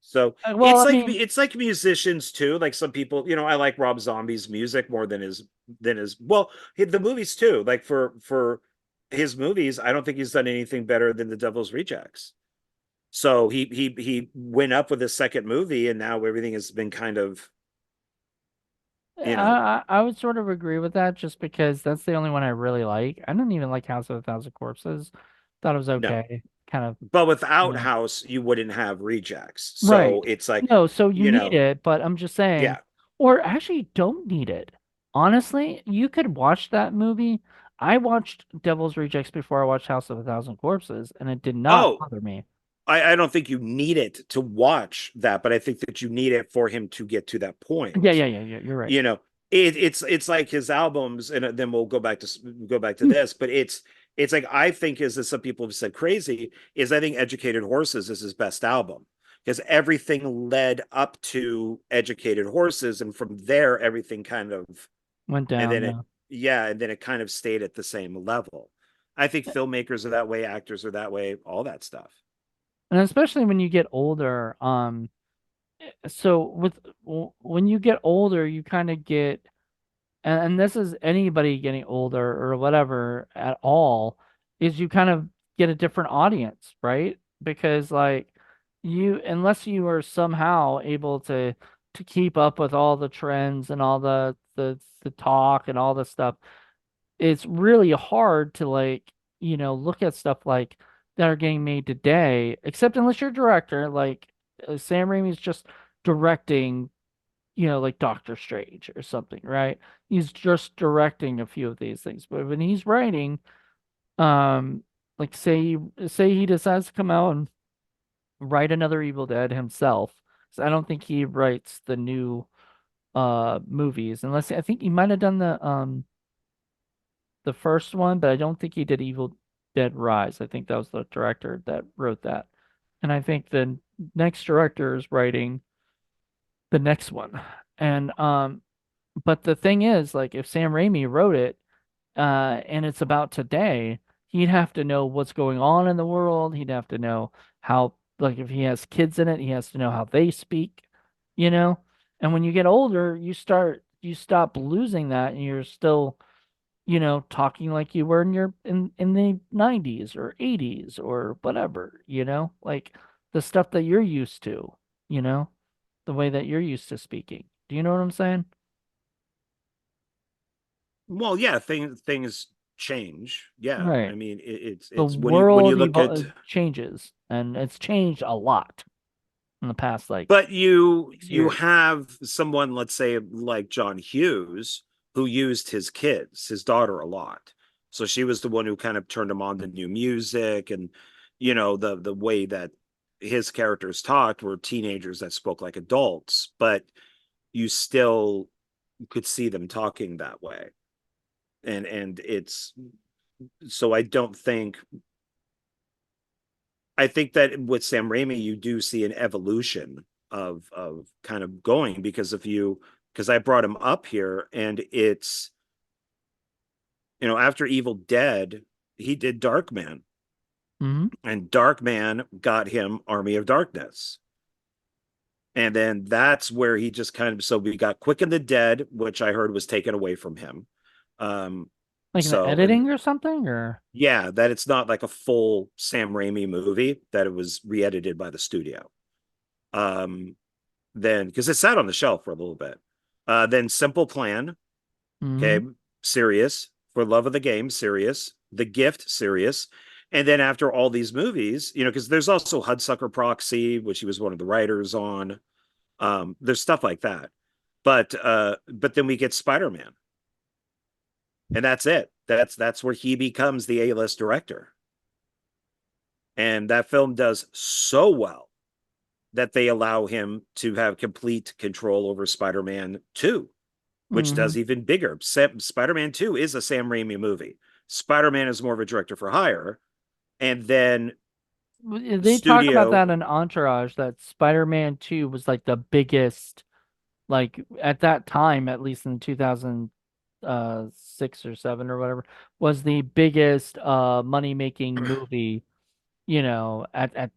B: So
A: Well, I mean,
B: it's like musicians too. Like some people, I like Rob Zombie's music more than his well, the movies too. Like for his movies, I don't think he's done anything better than The Devil's Rejects. So he went up with his second movie, and now everything has been kind of, you know,
A: I would sort of agree with that just because that's the only one I really like. I don't even like House of a Thousand Corpses. Thought it was
B: No.
A: okay. Kind of,
B: But
A: you
B: without
A: know.
B: House, you wouldn't have rejects. So
A: Right.
B: it's like,
A: No, so you
B: you
A: need
B: know,
A: it, but I'm just saying,
B: yeah.
A: or actually don't need it. Honestly, you could watch that movie. I watched Devil's Rejects before I watched House of a Thousand Corpses, and it did not
B: Oh,
A: bother me.
B: I don't think you need it to watch that, but I think that you need it for him to get to that
A: Yeah,
B: point.
A: yeah, yeah, yeah. You're right.
B: You know, it's like his albums, and then we'll go back to
A: Hmm.
B: this, but it's like I think is that some people have said crazy is I think Educated Horses is his best album because everything led up to Educated Horses, and from there everything kind of
A: Went
B: and
A: down,
B: then it
A: yeah.
B: yeah, and then it kind of stayed at the same level. I think filmmakers are that way, actors are that way, all that stuff.
A: And especially when you get older, so when you get older, you kind of get, and this is anybody getting older or whatever at all, is you kind of get a different audience, right? Because like you, unless you are somehow able to keep up with all the trends and all the talk and all the stuff, it's really hard to like, look at stuff like that are getting made today, except unless you're a director, like Sam Raimi's just directing, like Doctor Strange or something, right? He's just directing a few of these things. But when he's writing, um, like say he decides to come out and write another Evil Dead himself. So I don't think he writes the new movies unless I think he might have done the first one, but I don't think he did Evil Dead Rise. I think that was the director that wrote that. And I think the next director is writing the next one. And but the thing is, like if Sam Raimi wrote it, and it's about today, he'd have to know what's going on in the world. He'd have to know how, like if he has kids in it, he has to know how they speak, you know? And when you get older, you stop losing that and you're still, talking like you were in in the 90s or 80s or whatever, like the stuff that you're used to, you know, the way that you're used to speaking. Do you know what I'm saying?
B: Well, yeah, things change. Yeah, I
A: Right.
B: mean
A: The
B: it's when you
A: world
B: look at,
A: changes, and it's changed a lot in the past like
B: but
A: six
B: you
A: years.
B: have someone, let's say like John Hughes, who used his daughter a lot. So she was the one who kind of turned him on to new music, and the way that his characters talked were teenagers that spoke like adults, but you still could see them talking that way. And it's so I think that with Sam Raimi, you do see an evolution of kind of going because of you because I brought him up here, and it's after Evil Dead, he did Darkman,
A: Hmm.
B: and Darkman got him Army of Darkness. And then that's where he just kind of so we got Quick and the Dead, which I heard was taken away from him. Um,
A: Like in the
B: so and
A: editing or something, or
B: yeah, that it's not like a full Sam Raimi movie, that it was re-edited by the studio. Um, then because it sat on the shelf for a little bit. Then Simple Plan,
A: hmm
B: okay, serious. For Love of the Game, serious. The Gift, serious. And then after all these movies, because there's also Hudsucker Proxy, which he was one of the writers on. There's stuff like that. But then we get Spider-Man, and that's it. That's where he becomes the A-list director. And that film does so well that they allow him to have complete control over Spider-Man 2, which
A: hmm
B: does even bigger. Spider-Man 2 is a Sam Raimi movie. Spider-Man is more of a director for hire. And then
A: they talk about
B: studio,
A: that in Entourage that Spider-Man 2 was like the biggest, like at that time, at least in 2006 or 7 or whatever, was the biggest money making movie, at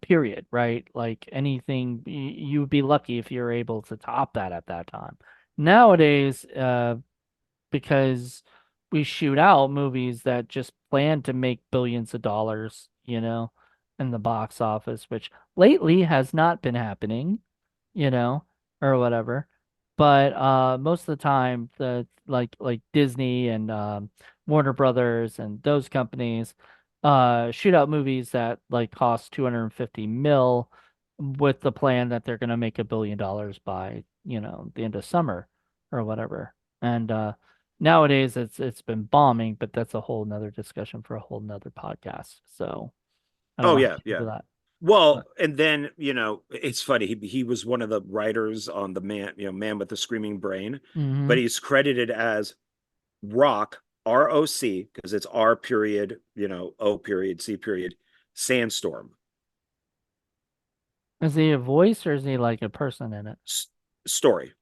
A: period, right? Like anything, you would be lucky if you're able to top that at that time. Nowadays, because we shoot out movies that just plan to make billions of dollars, in the box office, which lately has not been happening, you know, or whatever. But most of the time, the like Disney and Warner Brothers and those companies, shootout movies that like cost 250 mil with the plan that they're gonna make $1 billion by, the end of summer or whatever. And nowadays it's been bombing, but that's a whole nother discussion for a whole nother podcast. So I don't
B: Oh
A: want to
B: yeah,
A: get into
B: yeah.
A: that.
B: Well,
A: But
B: and then, it's funny. He was one of the writers on the Man with the Screaming Brain, but
A: hmm
B: he's credited as Rock, ROC, because it's R period, O period, C period, Sandstorm.
A: is he a voice or is he like a person in it?
B: S- Story.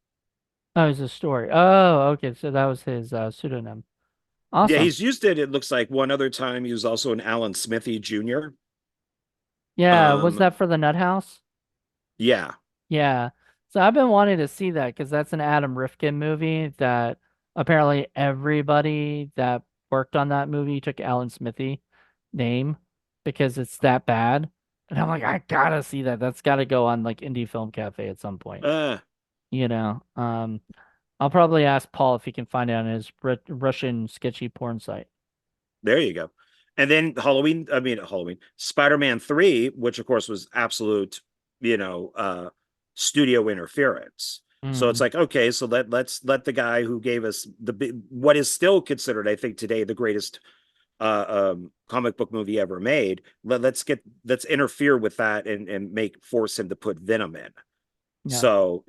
A: Oh, it's a story. Oh, okay. So that was his pseudonym.
B: Yeah,
A: Awesome.
B: he's used it looks like one other time. He was also an Alan Smithy Jr.
A: Yeah, was
B: Um,
A: that for the Nut House?
B: yeah.
A: Yeah. So I've been wanting to see that because that's an Adam Rifkin movie that apparently everybody that worked on that movie took Alan Smithy name because it's that bad. And I'm like, I gotta see that. That's gotta go on like Indie Film Cafe at some point.
B: Uh,
A: You know, I'll probably ask Paul if he can find it on his Russian sketchy porn site.
B: there you go. And then Halloween, Spider-Man 3, which of course was absolute, you know, uh studio interference. So it's
A: Mm,
B: like, okay, so let's let the guy who gave us what is still considered, I think, today the greatest comic book movie ever made. Let's interfere with that and make force him to put Venom in.
A: yeah.
B: So,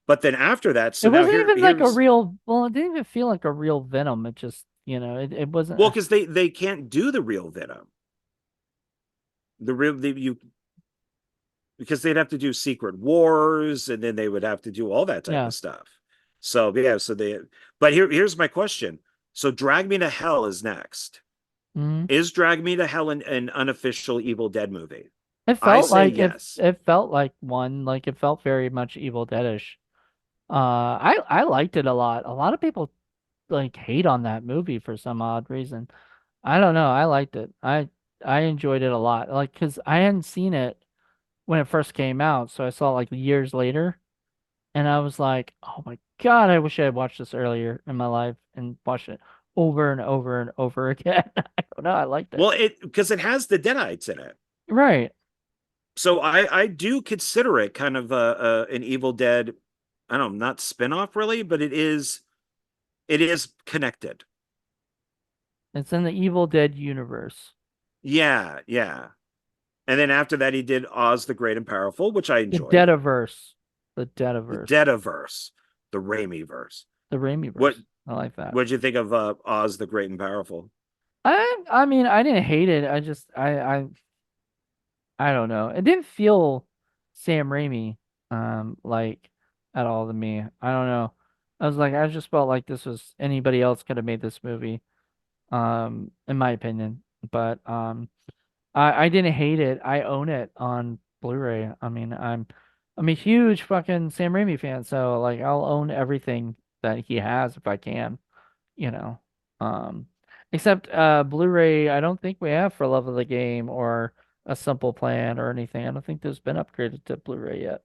B: but then after that,
A: It
B: so now
A: wasn't even like a
B: here's
A: real, well, it didn't even feel like a real Venom. It just, it wasn't.
B: well, because they can't do the real Venom. The real you because they'd have to do Secret Wars and then they would have to do all that type
A: Yeah.
B: of stuff. So yeah, but here's my question. So Drag Me to Hell is next.
A: Mhm.
B: Is Drag Me to Hell an unofficial Evil Dead movie?
A: It
B: I
A: felt
B: say
A: like
B: yes.
A: it felt like one, like it felt very much Evil Deadish. I liked it a lot. A lot of people like hate on that movie for some odd reason. I don't know. I liked it. I enjoyed it a lot. Like, cause I hadn't seen it when it first came out, so I saw it like years later, and I was like, oh my God, I wish I had watched this earlier in my life and watched it over and over and over again. I don't know. I liked it.
B: Well, it because it has the Deadites in it.
A: Right.
B: So I do consider it kind of an Evil Dead, I don't know, not spin-off really, but it is connected.
A: It's in the Evil Dead universe.
B: Yeah, yeah. And then after that, he did Oz the Great and Powerful, which I
A: The
B: enjoyed.
A: Deadiverse. The
B: The
A: Deadiverse.
B: Deadiverse, the Raimi verse.
A: The
B: What
A: Raimiverse. I like that.
B: what'd you think of Oz the Great and Powerful?
A: I mean I didn't hate it. I just I don't know. It didn't feel Sam Raimi like at all to me. I don't know. I just felt like this was anybody else could have made this movie, in my opinion. But I didn't hate it. I own it on Blu-ray. I mean, I'm a huge fucking Sam Raimi fan, so like I'll own everything that he has if I can, you know. Um Except Blu-ray, I don't think we have for Love of the Game or A Simple Plan or anything. I don't think there's been upgraded to Blu-ray yet.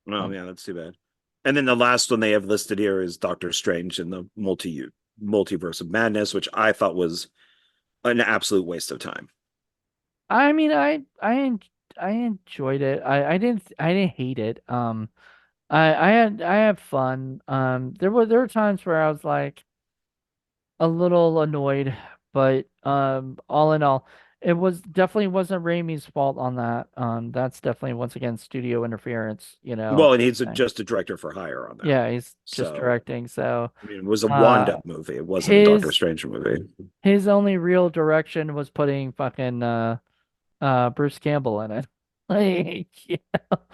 B: Oh
A: Um,
B: yeah, that's too bad. And then the last one they have listed here is Doctor Strange and the multiverse of madness, which I thought was an absolute waste of time.
A: I mean, I enjoyed it. I didn't hate it. I had fun. There were times where I was like a little annoyed, but all in all, it was definitely wasn't Raimi's fault on that. That's definitely once again studio interference,
B: Well, and he's
A: thing.
B: just a director for hire on that.
A: Yeah, he's just
B: So,
A: directing. So,
B: I mean, it was a
A: uh,
B: Wanda movie. It wasn't a Doctor
A: his
B: Strange movie.
A: his only real direction was putting fucking Bruce Campbell in it. Like, yeah.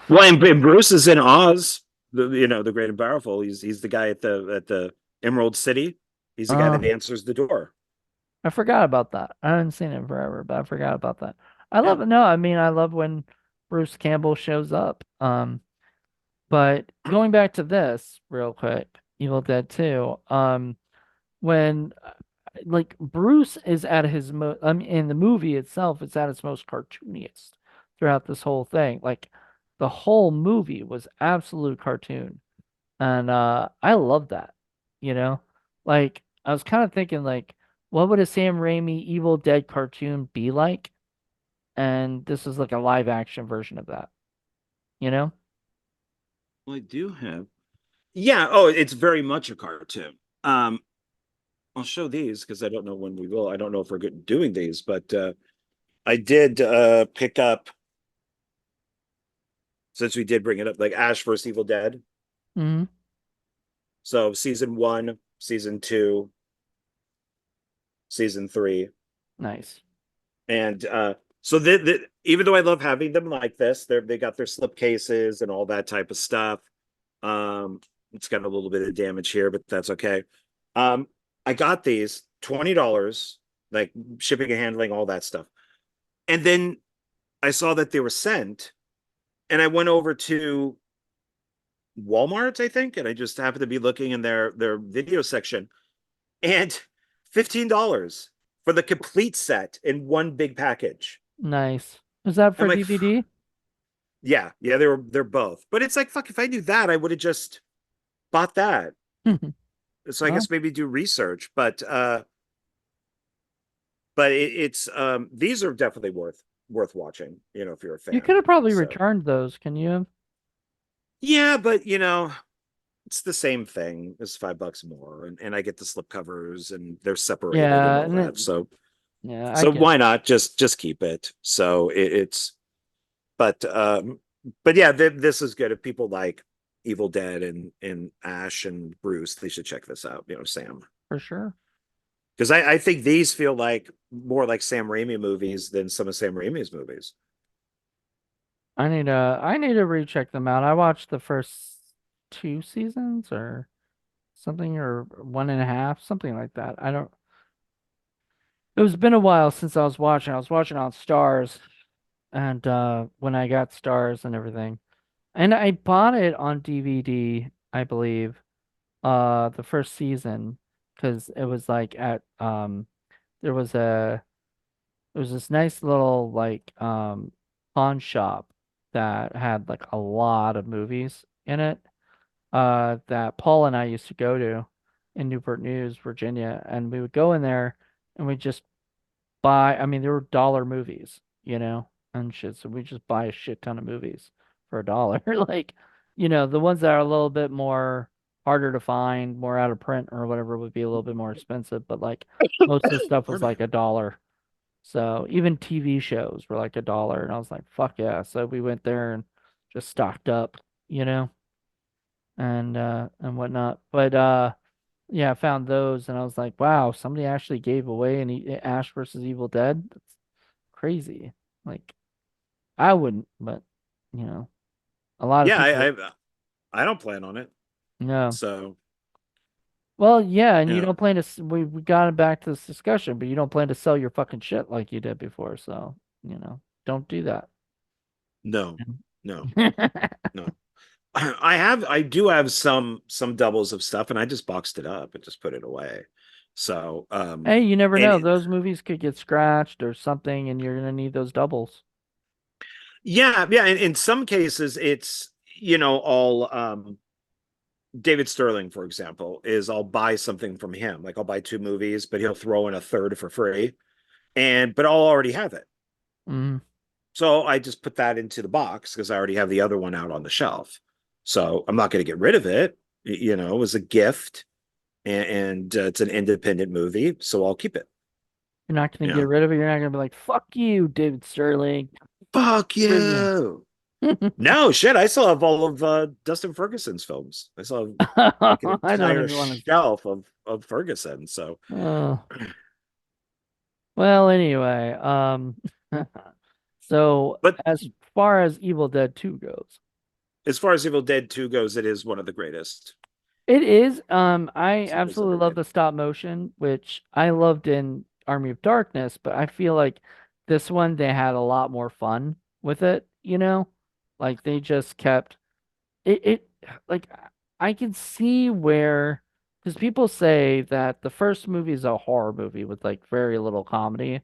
B: Well, and Bruce is in Oz, the Great and Powerful. He's the guy at the Emerald City. He's the guy
A: Uh,
B: that answers the door.
A: I forgot about that. I haven't seen it in forever, but I forgot about that. I
B: Yeah.
A: love it. No, I mean I love when Bruce Campbell shows up. But going back to this real quick, Evil Dead 2, when like Bruce is at his I mean in the movie itself, it's at its most cartooniest throughout this whole thing. Like the whole movie was absolute cartoon. And I love that, you know? Like I was kind of thinking like what would a Sam Raimi Evil Dead cartoon be like? And this is like a live action version of that, you know?
B: Well, I do have. Yeah. Oh, it's very much a cartoon. I'll show these because I don't know when we will. I don't know if we're good doing these, but I did pick up since we did bring it up, like Ash vs. Evil Dead.
A: Hmm.
B: So season one, season two, season three,
A: Nice.
B: and so even though I love having them like this, they got their slip cases and all that type of stuff. Um, it's got a little bit of damage here, but that's okay. Um, I got these $20, like shipping and handling, all that stuff. And then I saw that they were sent, and I went over to Walmart, I think, and I just happened to be looking in their video section, and $15 for the complete set in one big package.
A: Nice. Is that
B: I'm
A: for
B: like,
A: DVD?
B: yeah, yeah, they're both. But it's like, fuck, if I knew that, I would have just bought that. So I
A: Well,
B: guess maybe do research, but it's these are definitely worth watching, if you're a
A: you could
B: fan.
A: have probably
B: So
A: returned those. Can you have?
B: yeah, but it's the same thing. It's $5 more, and I get the slip covers and they're separated and
A: Yeah,
B: all
A: and
B: that.
A: then,
B: So
A: yeah, I
B: so
A: get
B: why
A: it.
B: not just keep it? So it's but yeah, this is good. If people like Evil Dead and Ash and Bruce, they should check this out, Sam.
A: For sure.
B: Because I think these feel like more like Sam Raimi movies than some of Sam Raimi's movies.
A: I need to recheck them out. I watched the first two seasons or something, or one and a half, something like that. I don't. It was been a while since I was watching. I was watching on Stars, and when I got Stars and everything, and I bought it on DVD, I believe, the first season, because it was like at there was a there was this nice little like pawn shop that had like a lot of movies in it, that Paul and I used to go to in Newport News, Virginia, and we would go in there and we just buy. I mean, there were dollar movies, and shit. So we just buy a shit ton of movies for a dollar. Like, the ones that are a little bit more harder to find, more out of print or whatever would be a little bit more expensive, but like most of the stuff was
B: Pardon me.
A: like a dollar. So even TV shows were like a dollar, and I was like, fuck yeah. So we went there and just stocked up, you know, and whatnot. But yeah, I found those and I was like, wow, somebody actually gave away Ash versus Evil Dead. That's crazy. Like I wouldn't, but you know, a lot of
B: Yeah,
A: people.
B: I don't plan on it.
A: No.
B: So
A: Well, yeah, and you
B: yeah,
A: don't plan to. We got back to this discussion, but you don't plan to sell your fucking shit like you did before. So don't do that.
B: no, no, no. I do have some doubles of stuff, and I just boxed it up and just put it away. So
A: Hey, you never
B: and
A: know. Those movies could get scratched or something, and you're gonna need those doubles.
B: yeah, yeah. In some cases, it's all David Sterling, for example, is I'll buy something from him. Like I'll buy two movies, but he'll throw in a third for free. But I'll already have it.
A: Mm.
B: So I just put that into the box because I already have the other one out on the shelf. So I'm not going to get rid of it. It was a gift, and it's an independent movie, so I'll keep it.
A: You're not gonna
B: You
A: get
B: know,
A: rid of it. You're not gonna be like, "Fuck you, David Sterling."
B: fuck
A: Rid of you.
B: you. No shit. I still have all of Dustin Ferguson's films. I still have like an
A: I don't
B: entire
A: even want
B: shelf of Ferguson. So
A: to. Well, anyway, so
B: but
A: as far as Evil Dead 2 goes,
B: as far as Evil Dead 2 goes, it is one of the greatest
A: it is. I
B: sequels ever
A: absolutely love
B: made.
A: the stop motion, which I loved in Army of Darkness, but I feel like this one they had a lot more fun with it. Like they just kept it like I can see where, because people say that the first movie is a horror movie with like very little comedy.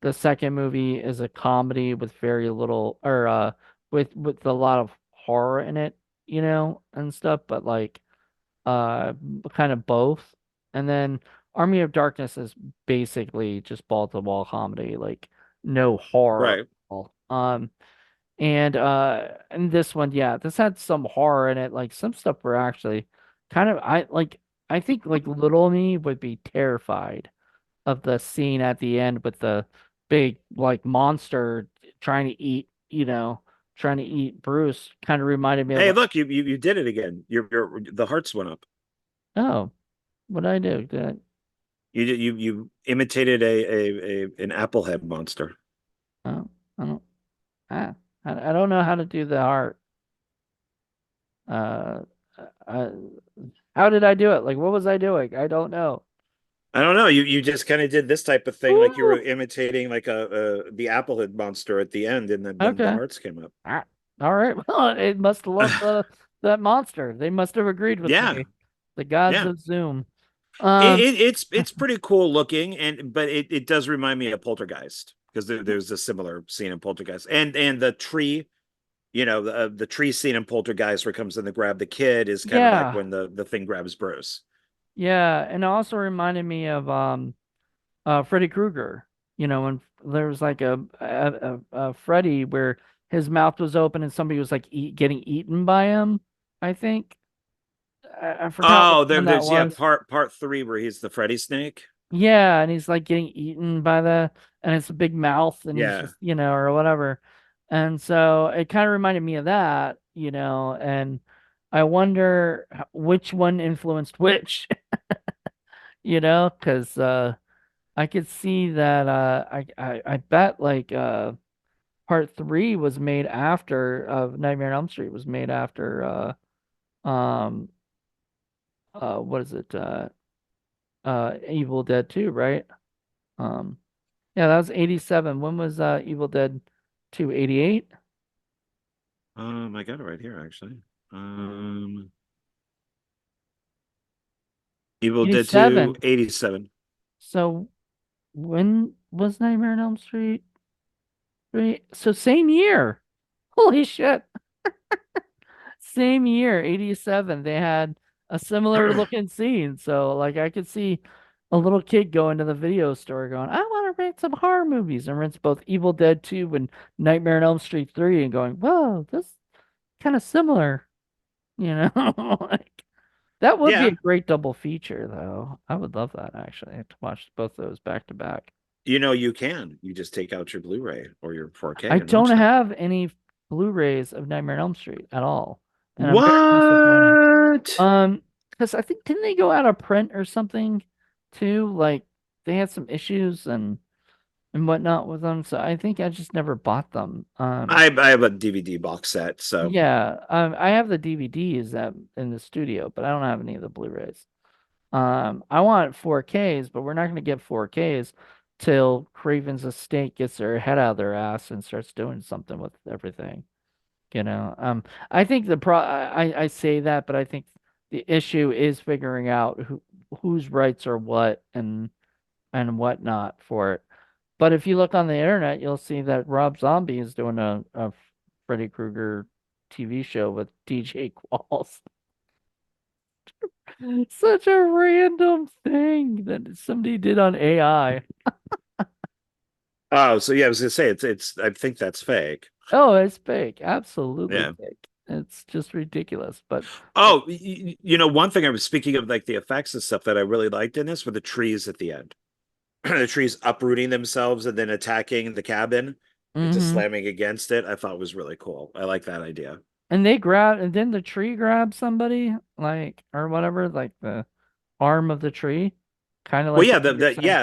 A: The second movie is a comedy with very little, or with a lot of horror in it, and stuff, but like uh kind of both. And then Army of Darkness is basically just ball to wall comedy, like no horror.
B: Right.
A: At all. And this one, yeah, this had some horror in it. Like some stuff were actually kind of I think like little me would be terrified of the scene at the end with the big like monster trying to eat, trying to eat Bruce. Kind of reminded me of
B: Hey, look, you did it again. Your the hearts went up.
A: oh, what did I do?
B: You imitated an applehead monster.
A: Oh, I don't ah, I don't know how to do the heart. Uh, uh, how did I do it? Like, what was I doing? I don't know.
B: I don't know. You just kind of did this type of thing, like you were
A: Woo!
B: imitating like a the applehead monster at the end, and then the
A: Okay.
B: hearts came up.
A: Ah, all right. Well, it must have loved that monster. They must have agreed with
B: Yeah,
A: me. The gods
B: yeah.
A: of Zoom.
B: It,
A: Um,
B: it it's pretty cool looking, and but it does remind me of Poltergeist because there's a similar scene in Poltergeist, and the tree, the tree scene in Poltergeist where it comes in to grab the kid is kind of like
A: yeah,
B: when the thing grabs Bruce.
A: yeah, and it also reminded me of Freddy Krueger. When there was like a Freddy where his mouth was open and somebody was like getting eaten by him. I think I forgot which
B: Oh,
A: one that
B: there's yeah,
A: was.
B: part three where he's the Freddy snake.
A: Yeah, and he's like getting eaten by and it's a big mouth, and he's
B: Yeah.
A: just, or whatever. And so it kind of reminded me of that, and I wonder which one influenced which, because I could see that I bet like part three was made after of Nightmare on Elm Street was made after um what is it Evil Dead 2, right? Um Yeah, that was 87. When was Evil Dead 2? 88?
B: I got it right here actually. Evil Dead 2,
A: 87.
B: 87.
A: So when was Nightmare on Elm Street 3? So same year. Holy shit. Same year, 87. They had a similar looking scene. So like I could see a little kid going to the video store going, I want to rent some horror movies, and rents both Evil Dead 2 and Nightmare on Elm Street 3 and going, whoa, this kind of similar, you know? Like that would be a
B: Yeah.
A: great double feature, though. I would love that actually to watch both those back to back.
B: You can. You just take out your Blu-ray or your
A: I
B: 4K and
A: don't
B: watch that.
A: have any Blu-rays of Nightmare on Elm Street at all, and I'm very disappointed.
B: What?
A: Um, because I think didn't they go out of print or something too? Like they had some issues and whatnot with them, so I think I just never bought them.
B: I have a DVD box set, so
A: Yeah, I have the DVDs that in the studio, but I don't have any of the Blu-rays. I want 4Ks, but we're not going to get 4Ks till Craven's Estate gets their head out of their ass and starts doing something with everything. I think I say that, but I think the issue is figuring out whose rights are what and whatnot for it. But if you look on the internet, you'll see that Rob Zombie is doing a Freddy Krueger TV show with DJ Qualls. Such a random thing that somebody did on AI.
B: oh, so yeah, I was gonna say it's I think that's fake.
A: Oh, it's fake. Absolutely
B: Yeah.
A: fake. It's just ridiculous. But
B: Oh, one thing I was speaking of like the effects and stuff that I really liked in this were the trees at the end. The trees uprooting themselves and then attacking the cabin and just
A: hmm
B: slamming against it. I thought was really cool. I like that idea.
A: and then the tree grab somebody, like or whatever, like the arm of the tree, kind of
B: Well,
A: like
B: yeah,
A: what you're saying.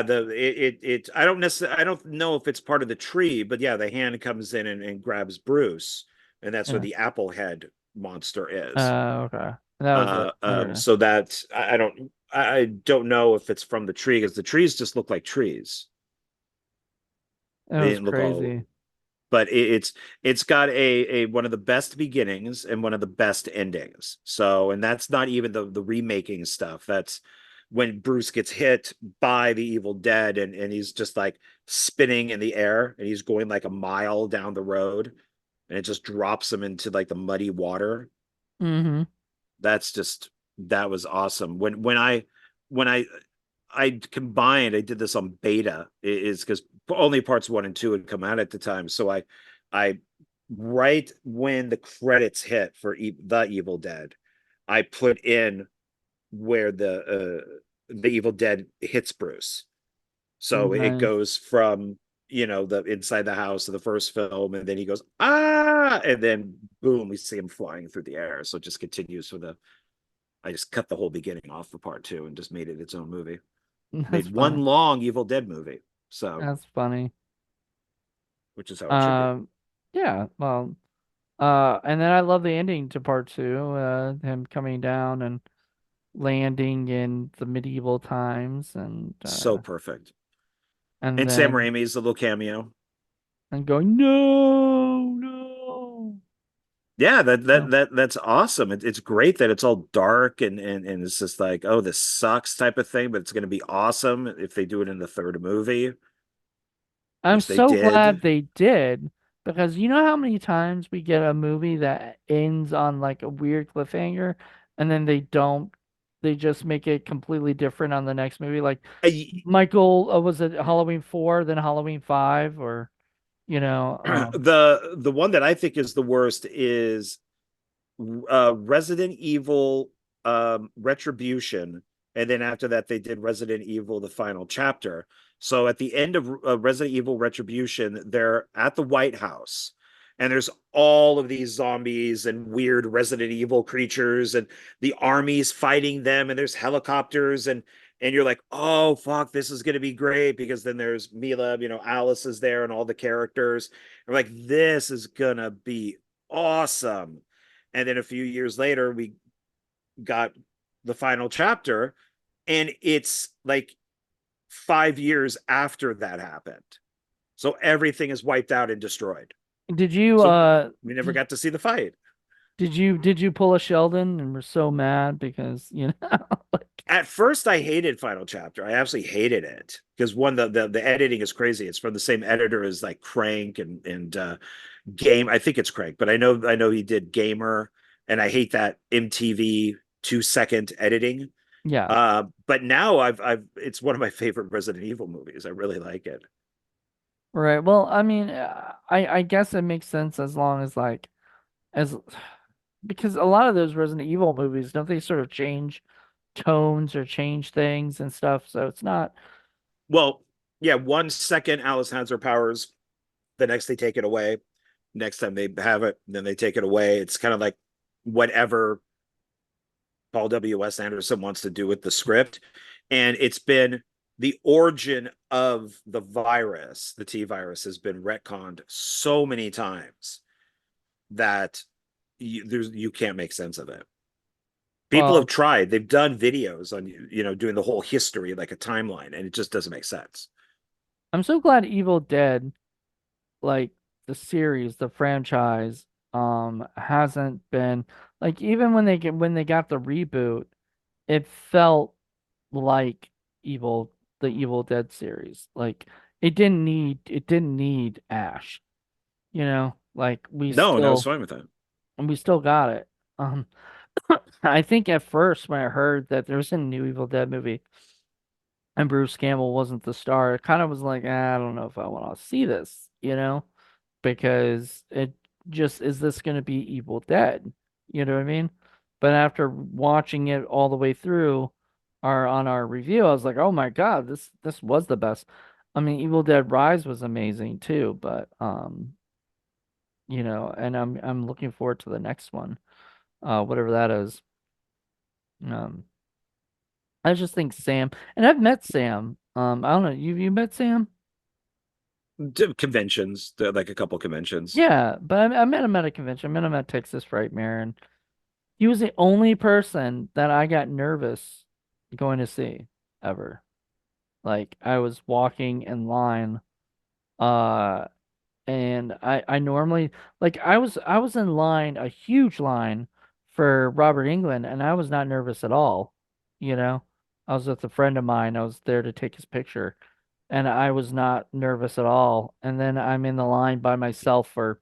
B: I don't necessarily I don't know if it's part of the tree, but yeah, the hand comes in and grabs Bruce, and that's what
A: Yeah.
B: the apple head monster is.
A: Okay. That was it. Okay.
B: So that I don't know if it's from the tree because the trees just look like trees.
A: That
B: They
A: was
B: didn't look all,
A: crazy.
B: but it's got a one of the best beginnings and one of the best endings. So, and that's not even the remaking stuff. That's when Bruce gets hit by the Evil Dead and he's just like spinning in the air and he's going like a mile down the road and it just drops him into like the muddy water.
A: hmm
B: That's just that was awesome. When I I combined. I did this on beta. Is because only parts one and two had come out at the time. So I right when the credits hit for the Evil Dead, I put in where the Evil Dead hits Bruce. So it
A: Nice.
B: goes from the inside the house of the first film, and then he goes ah, and then boom, we see him flying through the air. So it just continues for the. I just cut the whole beginning off for part two and just made it its own movie.
A: That's
B: Made one
A: funny.
B: long Evil Dead movie. So,
A: That's funny.
B: which is how it should be.
A: Um, yeah, well, and then I love the ending to part two, him coming down and landing in the medieval times
B: So perfect.
A: and
B: And Sam
A: then
B: Raimi's little cameo.
A: and going, no, no.
B: Yeah,
A: So
B: that's awesome. It's great that it's all dark and it's just like, oh, this sucks type of thing, but it's going to be awesome if they do it in the third movie,
A: I'm
B: which they
A: so glad
B: did.
A: they did because you know how many times we get a movie that ends on like a weird cliffhanger and then they just make it completely different on the next movie. Like
B: I,
A: Michael, was it Halloween 4, then Halloween 5, or you know,
B: the one that I think is the worst is Resident Evil Retribution, and then after that they did Resident Evil the final chapter. So at the end of Resident Evil Retribution, they're at the White House, and there's all of these zombies and weird Resident Evil creatures, and the army's fighting them, and there's helicopters, and you're like, oh fuck, this is gonna be great because then there's Mila, Alice is there, and all the characters. We're like, this is gonna be awesome. And then a few years later, we got the final chapter, and it's like 5 years after that happened. So everything is wiped out and destroyed.
A: did you
B: So we never
A: did
B: got to see the fight.
A: did you pull a Sheldon and we're so mad because like
B: At first, I hated Final Chapter. I absolutely hated it because one, the editing is crazy. It's from the same editor as like Crank and Game. I think it's Crank, but I know he did Gamer, and I hate that MTV 2 second editing.
A: yeah.
B: But now I've it's one of my favorite Resident Evil movies. I really like it.
A: Right. Well, I mean, I guess it makes sense as long as like as because a lot of those Resident Evil movies, don't they sort of change tones or change things and stuff? So it's not,
B: Well, yeah, 1 second Alice has her powers, the next they take it away. Next time they have it, then they take it away. It's kind of like whatever Paul W.S. Anderson wants to do with the script. And it's been the origin of the virus, the T virus, has been retconned so many times that you can't make sense of it. People have
A: well,
B: tried, they've done videos on doing the whole history like a timeline, and it just doesn't make sense.
A: I'm so glad Evil Dead, like the series, the franchise, hasn't been like even when they got the reboot, it felt like Evil the Evil Dead series. Like it didn't need Ash, like
B: No, and I was fine with that.
A: we still got it. Um I think at first when I heard that there was a new Evil Dead movie and Bruce Campbell wasn't the star, it kind of was like, I don't know if I want to see this, because it just is this going to be Evil Dead? You know what I mean? But after watching it all the way through our review, I was like, oh my God, this was the best. I mean, Evil Dead Rise was amazing too, but and I'm looking forward to the next one, whatever that is. Um, I just think Sam, and I've met Sam. I don't know, you met Sam?
B: Conventions, like a couple conventions.
A: Yeah, but I met him at a convention. I met him at Texas Frightmare, and he was the only person that I got nervous going to see ever. Like I was walking in line, uh, and I normally like I was in line, a huge line for Robert England, and I was not nervous at all. You know, I was with a friend of mine. I was there to take his picture, and I was not nervous at all. And then I'm in the line by myself for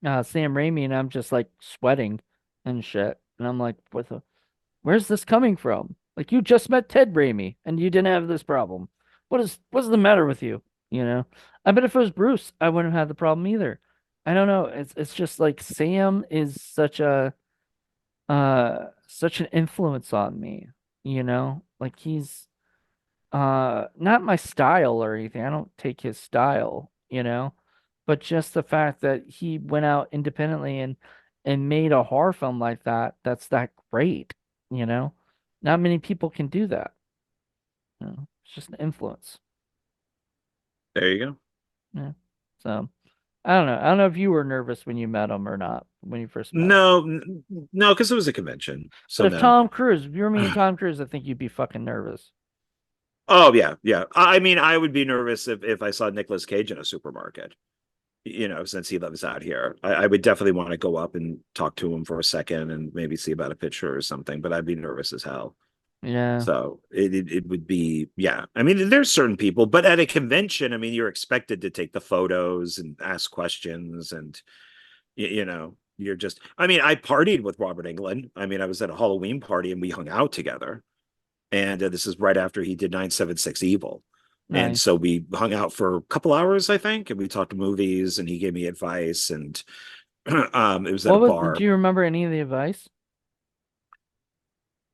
A: Sam Raimi, and I'm just like sweating and shit. And I'm like, where's this coming from? Like you just met Ted Raimi and you didn't have this problem. What's the matter with you? You know? I bet if it was Bruce, I wouldn't have had the problem either. I don't know. It's just like Sam is such an influence on me, you know? Like he's not my style or anything. I don't take his style, you know? But just the fact that he went out independently and made a horror film like that, that's that great, you know? Not many people can do that. You know? It's just an influence.
B: There you go.
A: Yeah. So I don't know. I don't know if you were nervous when you met him or not, when you first met him.
B: No, because it was a convention.
A: But
B: So
A: if
B: no.
A: Tom Cruise, if you were meeting Tom Cruise, I think you'd be fucking nervous.
B: Oh yeah, yeah. I mean, I would be nervous if I saw Nicolas Cage in a supermarket. Since he lives out here, I would definitely want to go up and talk to him for a second and maybe see about a picture or something. But I'd be nervous as hell.
A: Yeah.
B: So it would be, yeah. I mean, there's certain people, but at a convention, I mean, you're expected to take the photos and ask questions, and you're just. I mean, I partied with Robert Englund. I mean, I was at a Halloween party and we hung out together. And this is right after he did 976 Evil. And
A: Nice.
B: so we hung out for a couple hours, I think, and we talked movies, and he gave me advice, and it was at a
A: Do
B: bar.
A: you remember any of the advice?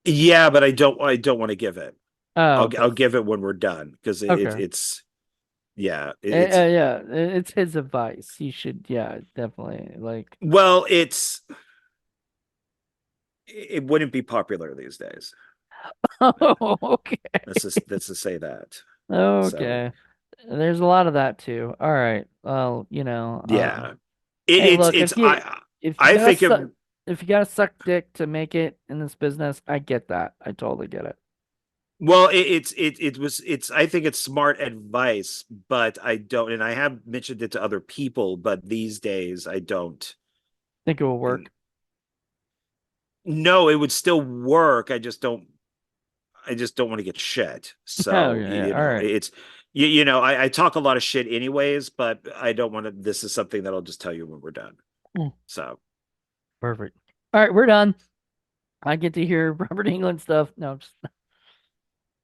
B: Yeah, but I don't want to give it.
A: Oh,
B: I'll
A: okay.
B: give it when we're done because
A: Okay.
B: it's yeah, it's
A: Yeah, it's his advice. He should, yeah, definitely. Like,
B: well, it wouldn't be popular these days.
A: oh, okay.
B: Let's just say that. So
A: Okay. There's a lot of that too. All right. Well,
B: yeah,
A: hey, look,
B: it's
A: if you
B: I
A: gotta
B: think of.
A: suck if you gotta suck dick to make it in this business, I get that. I totally get it.
B: Well, it's I think it's smart advice, but I don't, and I have mentioned it to other people, but these days I don't.
A: Think it will work.
B: No, it would still work. I just don't want to get shit.
A: Oh
B: So,
A: yeah, yeah. All right.
B: I talk a lot of shit anyways, but I don't want to. This is something that I'll just tell you when we're done.
A: Mm,
B: So,
A: perfect. All right, we're done. I get to hear Robert England stuff. No, just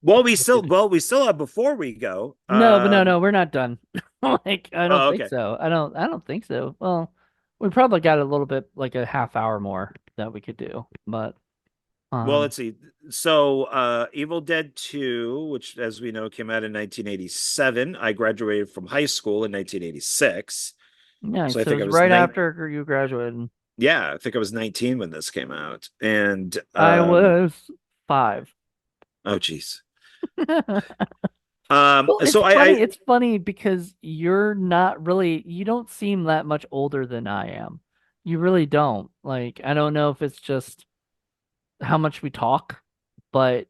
B: we still have before we go.
A: no, but no, we're not done. Like, I don't
B: Oh,
A: think
B: okay.
A: so. I don't think so. Well, we probably got a little bit like a half hour more that we could do, but
B: Well,
A: um,
B: let's see. So, Evil Dead 2, which as we know came out in 1987. I graduated from high school in 1986.
A: yeah.
B: So I
A: So it
B: think I
A: was
B: was
A: right
B: 9.
A: after you graduated.
B: Yeah, I think I was 19 when this came out. And
A: I was 5.
B: oh geez.
A: Well, it's
B: So
A: funny. It's funny because you don't seem that much older than I am. You really don't. Like, I don't know if it's just how much we talk, but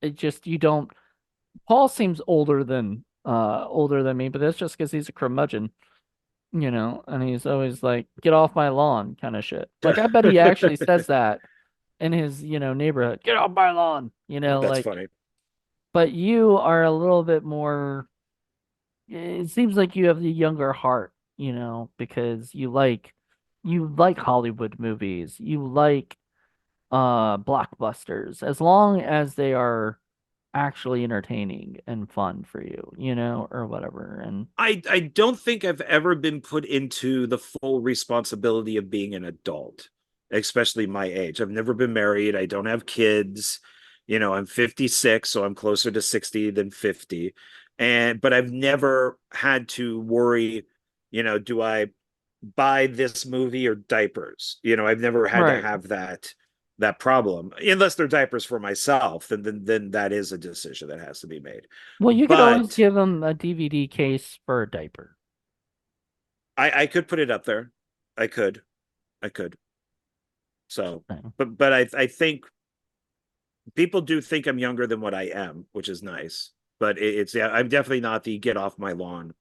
A: you don't. Paul seems older than me, but that's just because he's a curmudgeon, and he's always like, "Get off my lawn," kind of shit. Like, I bet he actually says that in his, neighborhood. Get off my lawn,
B: That's
A: like.
B: funny.
A: But you are a little bit more. It seems like you have the younger heart, because you like Hollywood movies. You like blockbusters as long as they are actually entertaining and fun for you, or whatever. And
B: I don't think I've ever been put into the full responsibility of being an adult, especially my age. I've never been married. I don't have kids. I'm 56, so I'm closer to 60 than 50. But I've never had to worry, do I buy this movie or diapers? I've never had to
A: right.
B: have that problem unless they're diapers for myself, then that is a decision that has to be made.
A: Well, you could always
B: But
A: give them a DVD case for a diaper.
B: I could put it up there. I could. I could. So,
A: So,
B: but I think people do think I'm younger than what I am, which is nice. But it's yeah, I'm definitely not the get off my lawn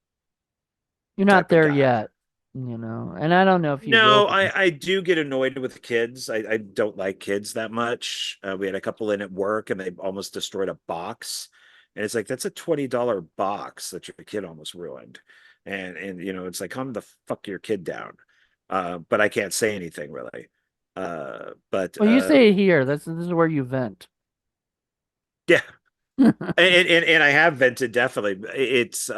A: you're not
B: type of
A: there
B: guy.
A: yet, and I don't know if you will
B: No,
A: be.
B: I do get annoyed with kids. I don't like kids that much. We had a couple in at work and they almost destroyed a box. And it's like that's a $20 box that your kid almost ruined. And it's like calm the fuck your kid down. But I can't say anything really. But
A: Well, you say it here. This is where you vent.
B: Yeah. And I have vented definitely. It's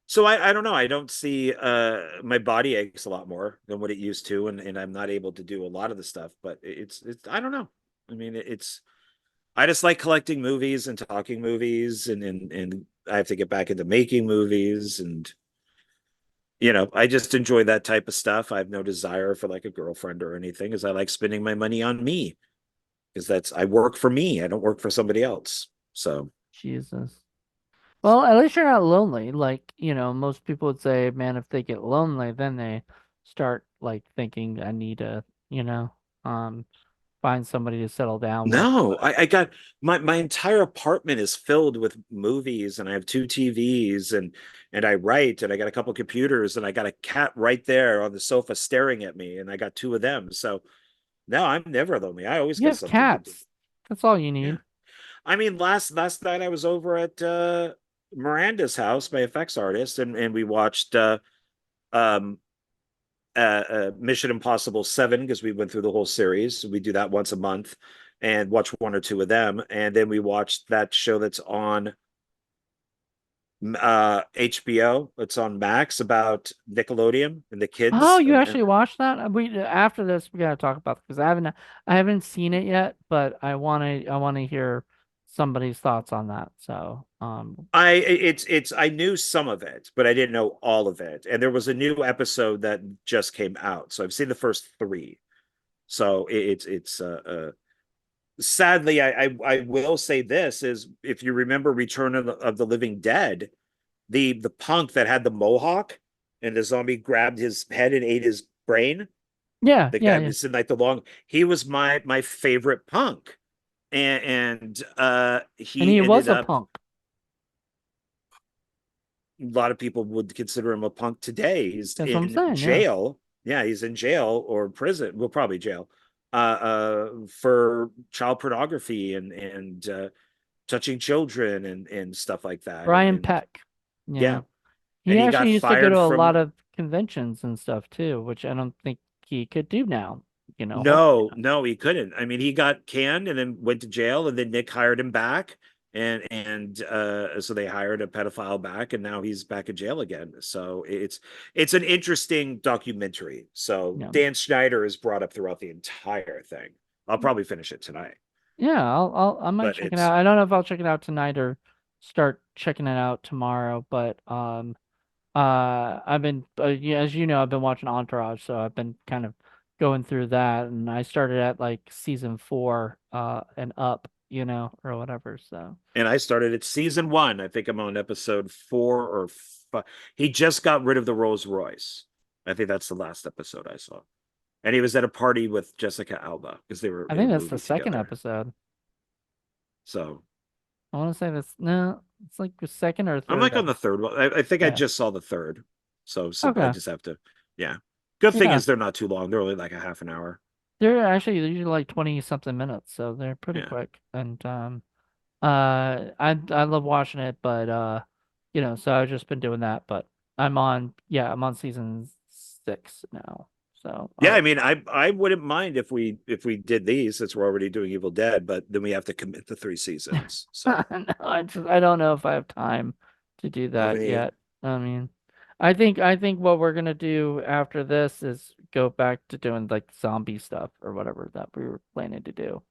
B: so I don't know. I don't see my body aches a lot more than what it used to, and I'm not able to do a lot of the stuff, but it's I don't know. I mean, it's I just like collecting movies and talking movies, and I have to get back into making movies, and I just enjoy that type of stuff. I have no desire for like a girlfriend or anything, as I like spending my money on me, because that's I work for me. I don't work for somebody else. So
A: Jesus. Well, at least you're not lonely. Like, most people would say, man, if they get lonely, then they start like thinking, I need to, you know, um, find somebody to settle down with.
B: no,
A: But
B: I got my entire apartment is filled with movies, and I have two TVs, and I write, and I got a couple computers, and I got a cat right there on the sofa staring at me, and I got two of them. So no, I'm never lonely. I always
A: you
B: got
A: have
B: something to do.
A: cats. That's all you
B: Yeah.
A: need.
B: I mean, last night I was over at Miranda's house, my effects artist, and we watched um Mission Impossible 7 because we went through the whole series. We do that once a month and watch one or two of them. And then we watched that show that's on HBO. It's on Max about Nickelodeon and the
A: Oh,
B: kids.
A: you
B: And
A: actually watched that? We after this we gotta talk about because I haven't seen it yet, but I wanna hear somebody's thoughts on that. So
B: I knew some of it, but I didn't know all of it. And there was a new episode that just came out. So I've seen the first three. So it's sadly, I will say this is if you remember Return of the Living Dead, the punk that had the mohawk and the zombie grabbed his head and ate his brain.
A: yeah,
B: The
A: yeah,
B: guy
A: yeah.
B: was in like the long. He was my favorite punk, and
A: And
B: he
A: he was
B: ended
A: a
B: up.
A: punk.
B: A lot of people would consider him a punk today. He's
A: That's what I'm
B: in
A: saying, yeah.
B: jail. Yeah, he's in jail or prison. Well, probably jail, for child pornography and touching children and stuff like that.
A: Brian
B: And
A: Peck. Yeah.
B: yeah,
A: He
B: and he
A: actually
B: got
A: used to go to
B: fired
A: a lot
B: from.
A: of conventions and stuff too, which I don't think he could do now. Hopefully
B: No,
A: not.
B: no, he couldn't. I mean, he got canned and then went to jail, and then Nick hired him back, and so they hired a pedophile back, and now he's back in jail again. So it's an interesting documentary. So
A: Yeah.
B: Dan Schneider is brought up throughout the entire thing. I'll probably finish it tonight,
A: Yeah, I might
B: but
A: check it out.
B: it's
A: I don't know if I'll check it out tonight or start checking it out tomorrow, but I've been yeah, as you know, I've been watching Entourage, so I've been kind of going through that, and I started at like season 4 and up, or whatever. So
B: and I started at season one. I think I'm on episode 4 or 5. He just got rid of the Rolls Royce. I think that's the last episode I saw. And he was at a party with Jessica Alba because they were
A: I
B: in a
A: think that's the
B: movie
A: second
B: together.
A: episode.
B: So
A: I want to say that's no, it's like the second or
B: I'm
A: third
B: like on the
A: episode.
B: third one. I think I
A: Yeah.
B: just saw the third. So I
A: Okay.
B: just have to, yeah. Good thing
A: Yeah.
B: is they're not too long. They're only like a half an hour.
A: They're usually like 20 something minutes, so they're pretty
B: Yeah.
A: quick. And I love watching it, but so I've just been doing that, but I'm on season 6 now. So
B: Yeah, I
A: I'll
B: mean, I wouldn't mind if we did these since we're already doing Evil Dead, but then we have to commit to 3 seasons. So
A: no, I don't know if I have time to do
B: I
A: that
B: mean,
A: yet. I mean, I think what we're gonna do after this is go back to doing like zombie stuff or whatever that we were planning to do.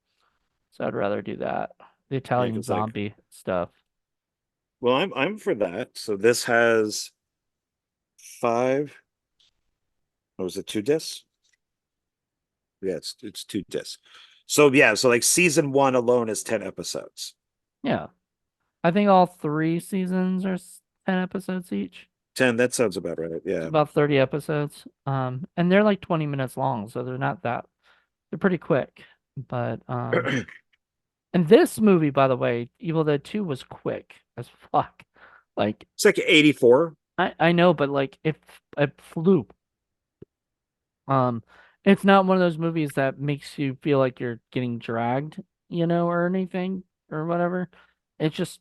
A: So I'd rather do that. The
B: yeah,
A: Italian
B: because like,
A: zombie stuff.
B: well, I'm for that. So this has 5. What was it? 2 discs? Yeah, it's 2 discs. So yeah, so like season one alone is 10 episodes.
A: Yeah. I think all 3 seasons are 10 episodes each.
B: 10, that sounds about right.
A: It's
B: Yeah.
A: about 30 episodes. And they're like 20 minutes long, so they're pretty quick. But and this movie, by the way, Evil Dead 2 was quick as fuck. Like
B: It's like 84.
A: I know, but like it flew. Um it's not one of those movies that makes you feel like you're getting dragged, or anything or whatever. It just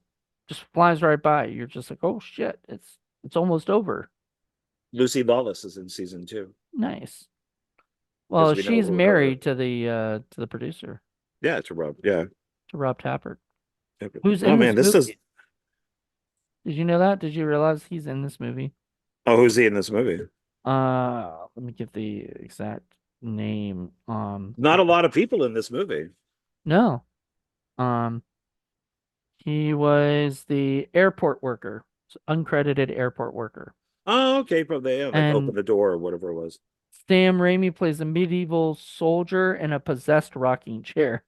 A: flies right by. You're just like, "Oh shit, it's almost over."
B: Lucy Lawless is in season 2
A: Nice.
B: because
A: Well,
B: we know
A: she's
B: who her.
A: married to the producer,
B: Yeah, to Rob. Yeah.
A: to Rob Tappert. Who's
B: Oh
A: in
B: man,
A: this
B: this is.
A: movie? Did you know that? Did you realize he's in this movie?
B: Oh, who's he in this movie?
A: Let me get the exact name.
B: Not a lot of people in this movie.
A: No. Um, he was the airport worker, uncredited airport worker.
B: Oh, okay, probably yeah, like open
A: And
B: the door or whatever it was.
A: Sam Raimi plays a medieval soldier in a possessed rocking chair.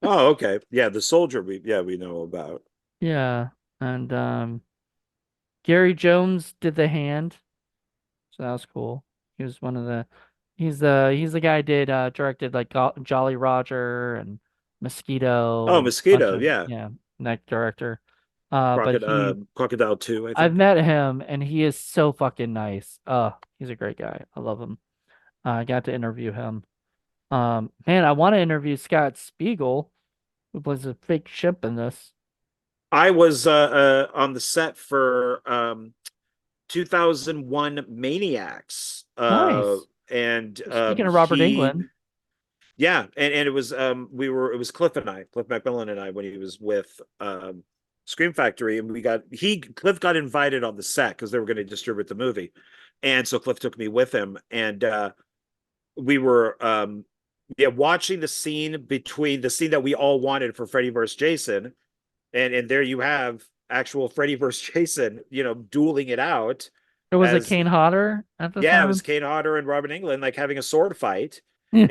B: Oh, okay, yeah, the soldier we know about.
A: Yeah. And Gary Jones did the hand, so that was cool. He was one of the he's the guy did directed like Jolly Roger and Mosquito
B: Oh,
A: and a bunch
B: mosquito,
A: of
B: yeah,
A: yeah, that director. But
B: crocodile 2, I
A: I've
B: think.
A: met him and he is so fucking nice. He's a great guy. I love him. I got to interview him. Man, I want to interview Scott Spiegel, who plays a fake ship in this.
B: I was on the set for 2001 Maniacs,
A: Nice.
B: and
A: Speaking of Robert
B: he
A: Englund,
B: yeah, and it was it was Cliff McMillan and I when he was with Scream Factory, and Cliff got invited on the set because they were going to distribute the movie, and so Cliff took me with him, and we were yeah, watching the scene that we all wanted for Freddy vs. Jason, and there you have actual Freddy vs. Jason, dueling it out
A: it was a
B: as
A: Kane Hodder at the
B: yeah, it was
A: time.
B: Kane Hodder and Robin England like having a sword fight,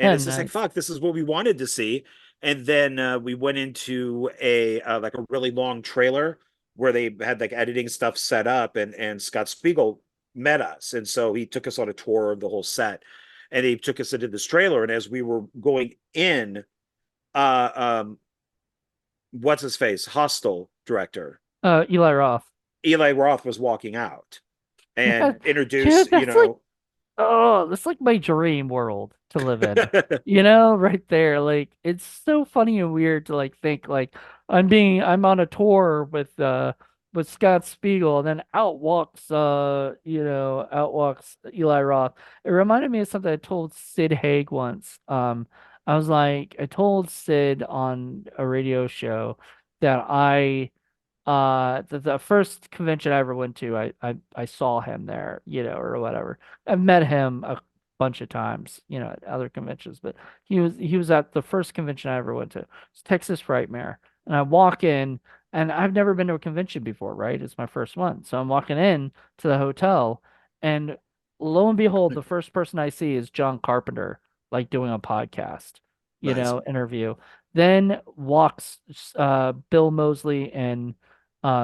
B: and
A: Yeah,
B: it's just like
A: nice.
B: fuck, this is what we wanted to see. And then we went into a like a really long trailer where they had like editing stuff set up, and Scott Spiegel met us, and so he took us on a tour of the whole set, and he took us into this trailer, and as we were going in, uh, um, what's his face, Hostel director
A: Eli Roth.
B: Eli Roth was walking out and introduce,
A: Dude, that's like my dream world to live in. You know, right there. Like it's so funny and weird to like think like I'm on a tour with Scott Spiegel and then out walks Eli Roth. It reminded me of something I told Sid Haig once. I told Sid on a radio show that the first convention I ever went to, I saw him there, or whatever. I've met him a bunch of times, at other conventions, but he was at the first convention I ever went to. It's Texas Frightmare. And I walk in and I've never been to a convention before, right? It's my first one. So I'm walking in to the hotel and lo and behold, the first person I see is John Carpenter, like doing a podcast,
B: nice.
A: interview. Then walks Bill Moseley and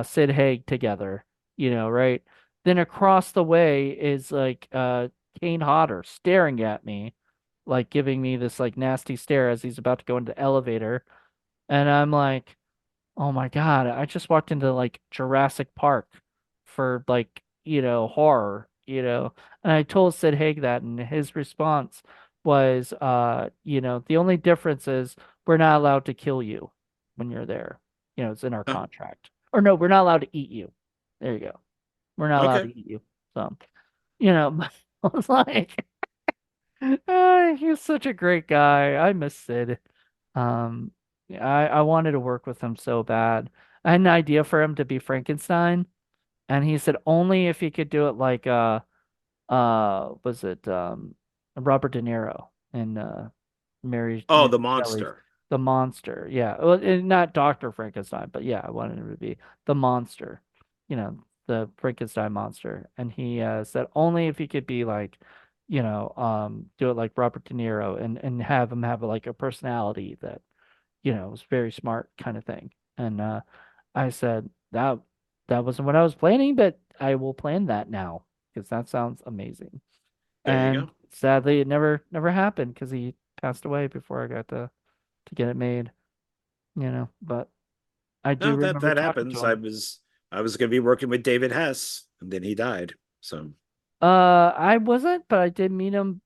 A: Sid Haig together, right? Then across the way is like Kane Hodder staring at me, like giving me this like nasty stare as he's about to go into the elevator. And I'm like, oh my God, I just walked into like Jurassic Park for like, horror, And I told Sid Haig that, and his response was, the only difference is we're not allowed to kill you when you're there. It's in our
B: Huh,
A: contract. Or no, we're not allowed to eat you. There you go. We're not allowed
B: okay.
A: to eat you. So, I was like, he's such a great guy. I miss Sid. Um, I wanted to work with him so bad. I had an idea for him to be Frankenstein, and he said only if he could do it like was it Robert De Niro and
B: Oh,
A: Mary
B: the
A: Shelley's
B: monster.
A: The Monster. Yeah, well, not Dr. Frankenstein, but yeah, I wanted him to be the monster. The Frankenstein monster, and he said only if he could be like, do it like Robert De Niro and have him have like a personality that was very smart kind of thing. And I said that wasn't what I was planning, but I will plan that now because that sounds amazing.
B: There you
A: And
B: go.
A: sadly, it never happened because he passed away before I got to get it made. But I do
B: No, that
A: remember
B: that
A: talking to
B: happens.
A: him.
B: I was going to be working with David Hess, and then he died. So
A: I wasn't, but I did meet him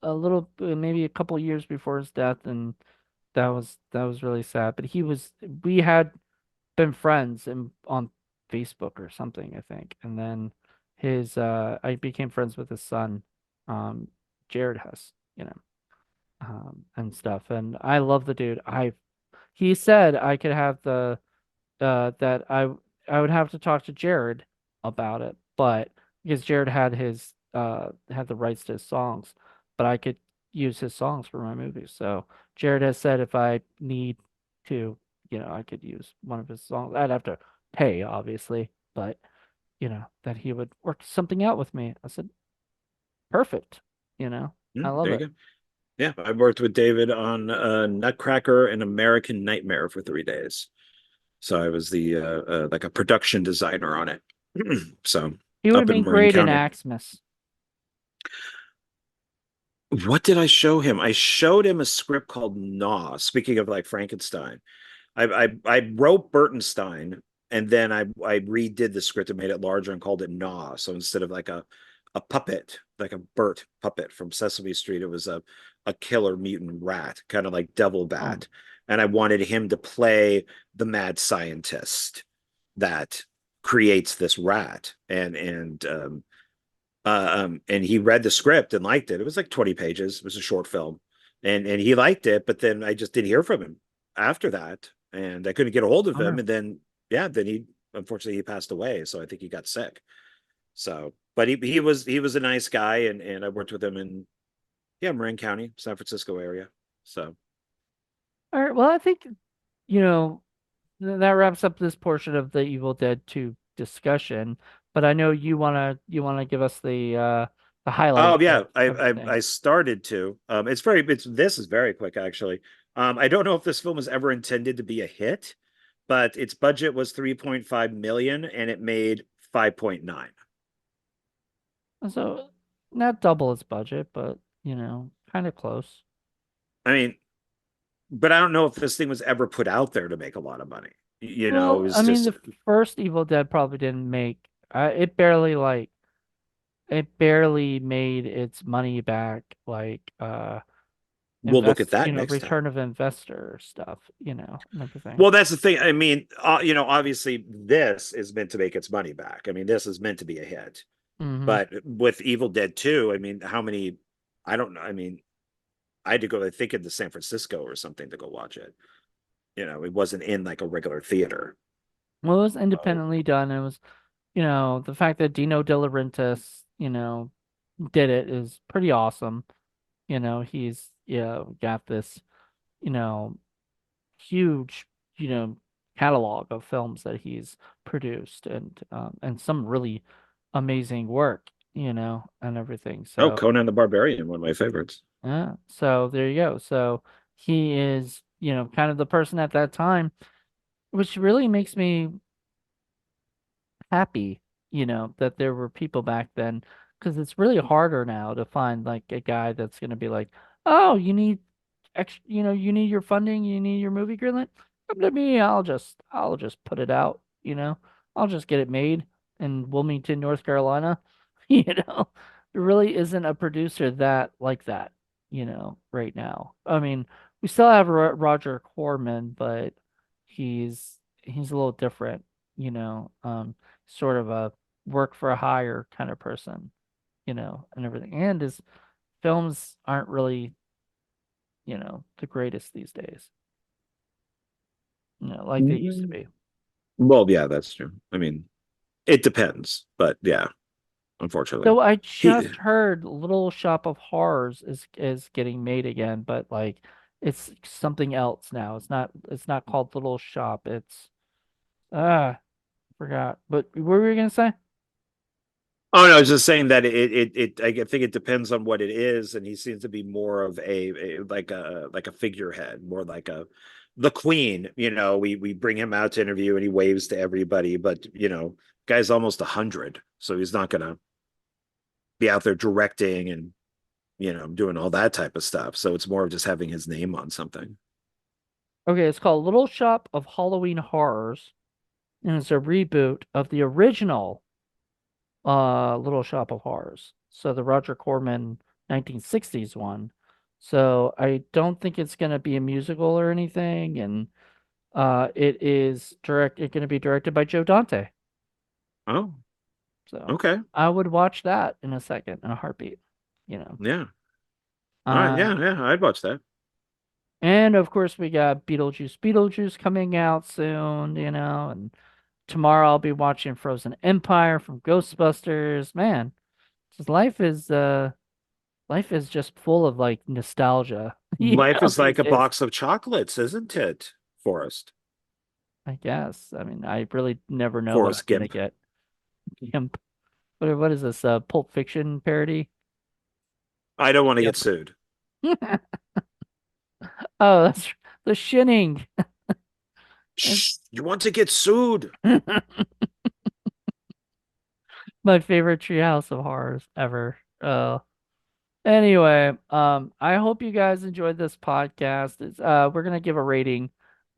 A: a little, maybe a couple years before his death, and that was really sad. But we had been friends on Facebook or something, I think. And then I became friends with his son, um, Jared Hess, and stuff. And I love the dude. He said I could have that I would have to talk to Jared about it, but because Jared had the rights to his songs, but I could use his songs for my movies. So Jared has said if I need to, I could use one of his songs. I'd have to pay, obviously, but that he would work something out with me. I said, perfect. I love
B: There you
A: it.
B: go. Yeah, I worked with David on Nutcracker and American Nightmare for 3 days. So I was the like a production designer on it. So
A: He would have
B: up in
A: been
B: Marin
A: great in
B: County.
A: Axmas.
B: What did I show him? I showed him a script called Gnaw. Speaking of like Frankenstein, I wrote Burtonstein and then I redid the script and made it larger and called it Gnaw. So instead of like a puppet, like a Bert puppet from Sesame Street, it was a killer mutant rat, kind of like Devil
A: Oh,
B: Bat. And I wanted him to play the mad scientist that creates this rat. And he read the script and liked it. It was like 20 pages. It was a short film. And he liked it, but then I just didn't hear from him after that. And I couldn't get a hold of him.
A: bummer.
B: And then yeah, then he unfortunately he passed away. So I think he got sick. So but he was a nice guy and I worked with him in yeah, Marin County, San Francisco area. So
A: All right. Well, I think, that wraps up this portion of the Evil Dead 2 discussion. But I know you wanna give us the
B: oh
A: highlights
B: yeah,
A: of
B: I
A: everything.
B: started to. It's this is very quick actually. I don't know if this film was ever intended to be a hit, but its budget was 3.5 million and it made 5.9.
A: So not double its budget, but kind of close.
B: I mean, but I don't know if this thing was ever put out there to make a lot of money. It
A: Well, I
B: was
A: mean,
B: just
A: the first Evil Dead probably didn't make it barely made its money back, like
B: we'll look at that next
A: return
B: time.
A: of investor stuff, and everything.
B: Well, that's the thing. I mean, obviously this is meant to make its money back. I mean, this is meant to be a hit.
A: Hmm.
B: But with Evil Dead 2, I mean, how many I don't know. I mean, I had to go, I think, into San Francisco or something to go watch it. It wasn't in like a regular theater.
A: Well, it was
B: Oh,
A: independently done. It was, the fact that Dino De Laurentiis, did it is pretty awesome. He's got this, you know, huge, you know, catalog of films that he's produced and some really amazing work, and everything.
B: oh,
A: So,
B: Conan the Barbarian, one of my favorites.
A: yeah. So there you go. So he is, kind of the person at that time, which really makes me happy, that there were people back then, because it's really harder now to find like a guy that's going to be like, oh, you need your funding, you need your movie greenlit, come to me, I'll just put it out, I'll just get it made in Wilmington, North Carolina. There really isn't a producer that like that, right now. I mean, we still have Roger Corman, but he's a little different, sort of a work for a hire kind of person, and everything. And his films aren't really, the greatest these days, like they used to
B: Mm.
A: be.
B: Well, yeah, that's true. I mean, it depends, but yeah, unfortunately.
A: So I
B: He,
A: just heard Little Shop of Horrors is getting made again, but like it's something else now. It's not called Little Shop. It's forgot. But what were you gonna say?
B: oh no, I was just saying that I think it depends on what it is, and he seems to be more of like a figurehead, more like a the queen. We bring him out to interview and he waves to everybody, but guy's almost 100, so he's not gonna be out there directing and doing all that type of stuff. So it's more of just having his name on something.
A: Okay, it's called Little Shop of Halloween Horrors, and it's a reboot of the original Little Shop of Horrors. So the Roger Corman 1960s one. So I don't think it's gonna be a musical or anything, and it's gonna be directed by Joe Dante.
B: Oh,
A: So
B: okay,
A: I would watch that in a second, in a heartbeat. You know.
B: yeah, all right,
A: Uh
B: yeah, I'd watch that.
A: And of course, we got Beetlejuice coming out soon, and tomorrow I'll be watching Frozen Empire from Ghostbusters. Man, just life is just full of like nostalgia,
B: Life is
A: these
B: like a
A: days.
B: box of chocolates, isn't it, Forrest?
A: I guess. I mean, I really never know what I'm
B: Forrest
A: gonna
B: Gimp.
A: get. Gimp. What is this? Pulp Fiction parody?
B: I don't want to get
A: Gimp.
B: sued.
A: Oh, that's The Shinning. It's
B: Shh, you want to get sued?
A: my favorite Treehouse of Horrors ever. Anyway, I hope you guys enjoyed this podcast. We're gonna give a rating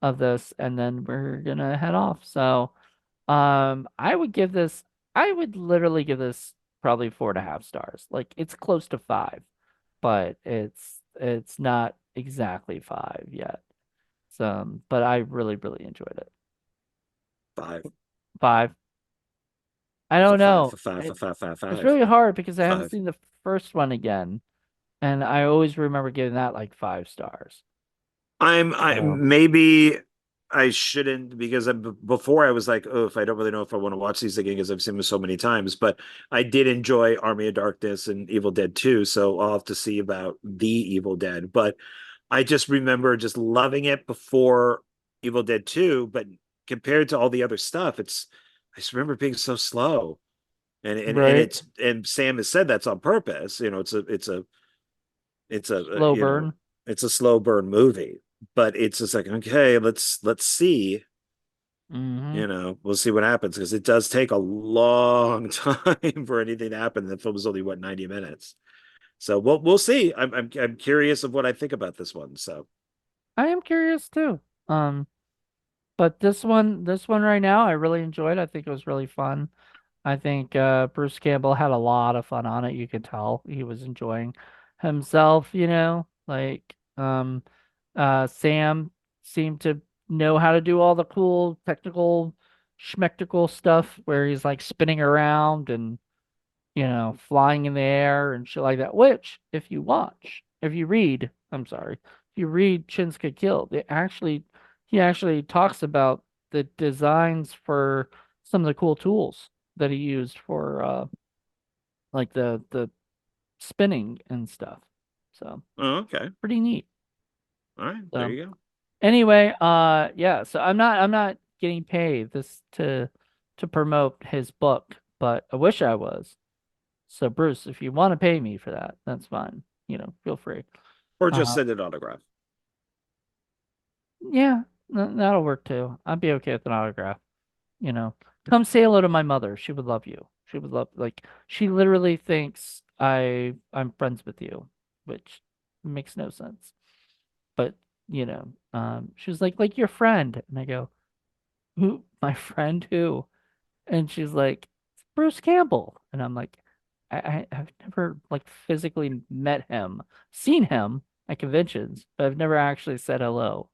A: of this and then we're gonna head off. So, I would give this, I would literally give this probably 4.5 stars. Like it's close to five, but it's not exactly five yet. So, but I really, really enjoyed it.
B: Five.
A: Five. I
B: It's a
A: don't
B: five,
A: know.
B: a five, a five, five,
A: It's
B: five,
A: really hard because I haven't
B: five.
A: seen the first one again, and I always remember giving that like 5 stars.
B: I
A: So,
B: maybe I shouldn't because before I was like, oh, if I don't really know if I want to watch these again because I've seen them so many times. But I did enjoy Army of Darkness and Evil Dead 2, so I'll have to see about the Evil Dead. But I just remember just loving it before Evil Dead 2, but compared to all the other stuff, I just remember being so slow.
A: right,
B: And Sam has said that's on purpose. It's
A: slow burn.
B: it's a slow burn movie, but it's just like, okay, let's see.
A: Hmm.
B: We'll see what happens because it does take a long time for anything to happen. The film is only what 90 minutes. So we'll see. I'm curious of what I think about this one. So
A: I am curious too. Um, but this one right now, I really enjoyed. I think it was really fun. I think Bruce Campbell had a lot of fun on it. You could tell he was enjoying himself, like Sam seemed to know how to do all the cool technical schmectacle stuff where he's like spinning around and flying in the air and shit like that. Which, if you read, I'm sorry, if you read Chinska Kill, he actually talks about the designs for some of the cool tools that he used for like the spinning and stuff. So
B: oh, okay.
A: pretty neat.
B: All right, there
A: So
B: you go.
A: anyway, yeah, so I'm not getting paid this to promote his book, but I wish I was. So Bruce, if you want to pay me for that, that's fine. Feel free.
B: Or just
A: Uh,
B: send an autograph.
A: yeah, that'll work too. I'd be okay with an autograph. You know, come say hello to my mother. She would love you. She would love like she literally thinks I'm friends with you, which makes no sense. But she was like your friend, and I go, who? My friend who? And she's like, Bruce Campbell. And I'm like, I've never like physically met him, seen him at conventions, but I've never actually said hello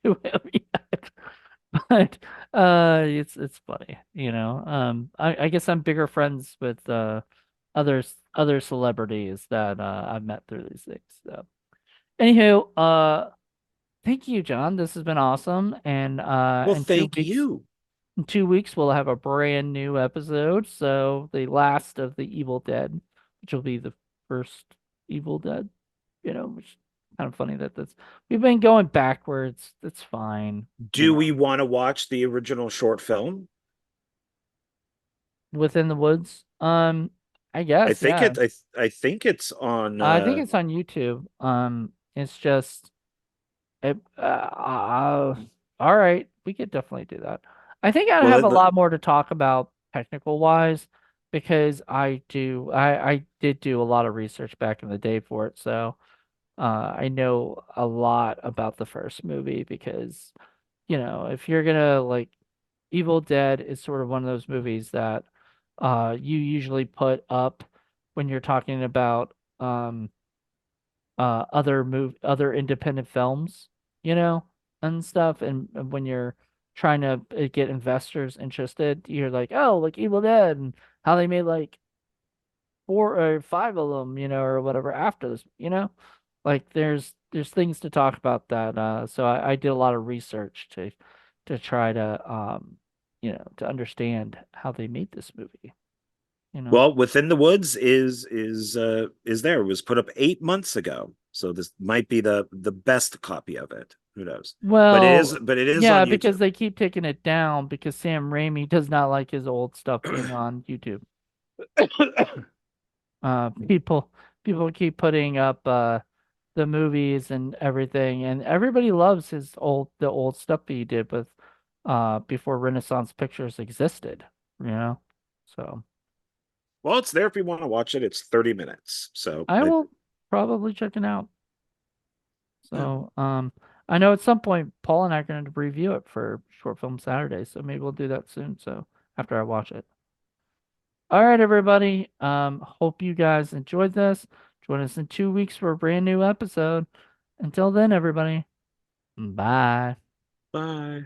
A: to him yet. But it's funny, I guess I'm bigger friends with other celebrities that I've met through these things. So anywho, thank you, John. This has been awesome. And
B: Well, thank you.
A: in 2 weeks, we'll have a brand new episode. So the last of the Evil Dead, which will be the first Evil Dead, which is kind of funny we've been going backwards. That's fine,
B: Do we want to watch the original short film?
A: Within the Woods. I
B: I
A: guess,
B: think
A: yeah.
B: it. I think it's on.
A: I think it's on YouTube. It's just it. All right, we could definitely do that. I think I'd
B: Well,
A: have a lot more to talk about technical wise because I did do a lot of research back in the day for it, so I know a lot about the first movie because if you're gonna like Evil Dead is sort of one of those movies that you usually put up when you're talking about other independent films, and stuff and when you're trying to get investors interested, you're like, oh, like Evil Dead and how they made like 4 or 5 of them, or whatever after this, Like there's things to talk about that. So I did a lot of research to try to to understand how they made this movie, you know.
B: Well, Within the Woods is there. It was put up 8 months ago. So this might be the best copy of it. Who knows?
A: Well,
B: But it is on
A: yeah, because
B: YouTube.
A: they keep taking it down because Sam Raimi does not like his old stuff being on YouTube. People keep putting up the movies and everything, and everybody loves the old stuff that he did with before Renaissance Pictures existed, you know. So
B: Well, it's there if you want to watch it. It's 30 minutes.
A: I will probably check it out.
B: Yeah.
A: So I know at some point Paul and I are going to review it for Short Film Saturday, so maybe we'll do that soon. So after I watch it. All right, everybody. Hope you guys enjoyed this. Join us in 2 weeks for a brand new episode. Until then, everybody, bye.
B: Bye.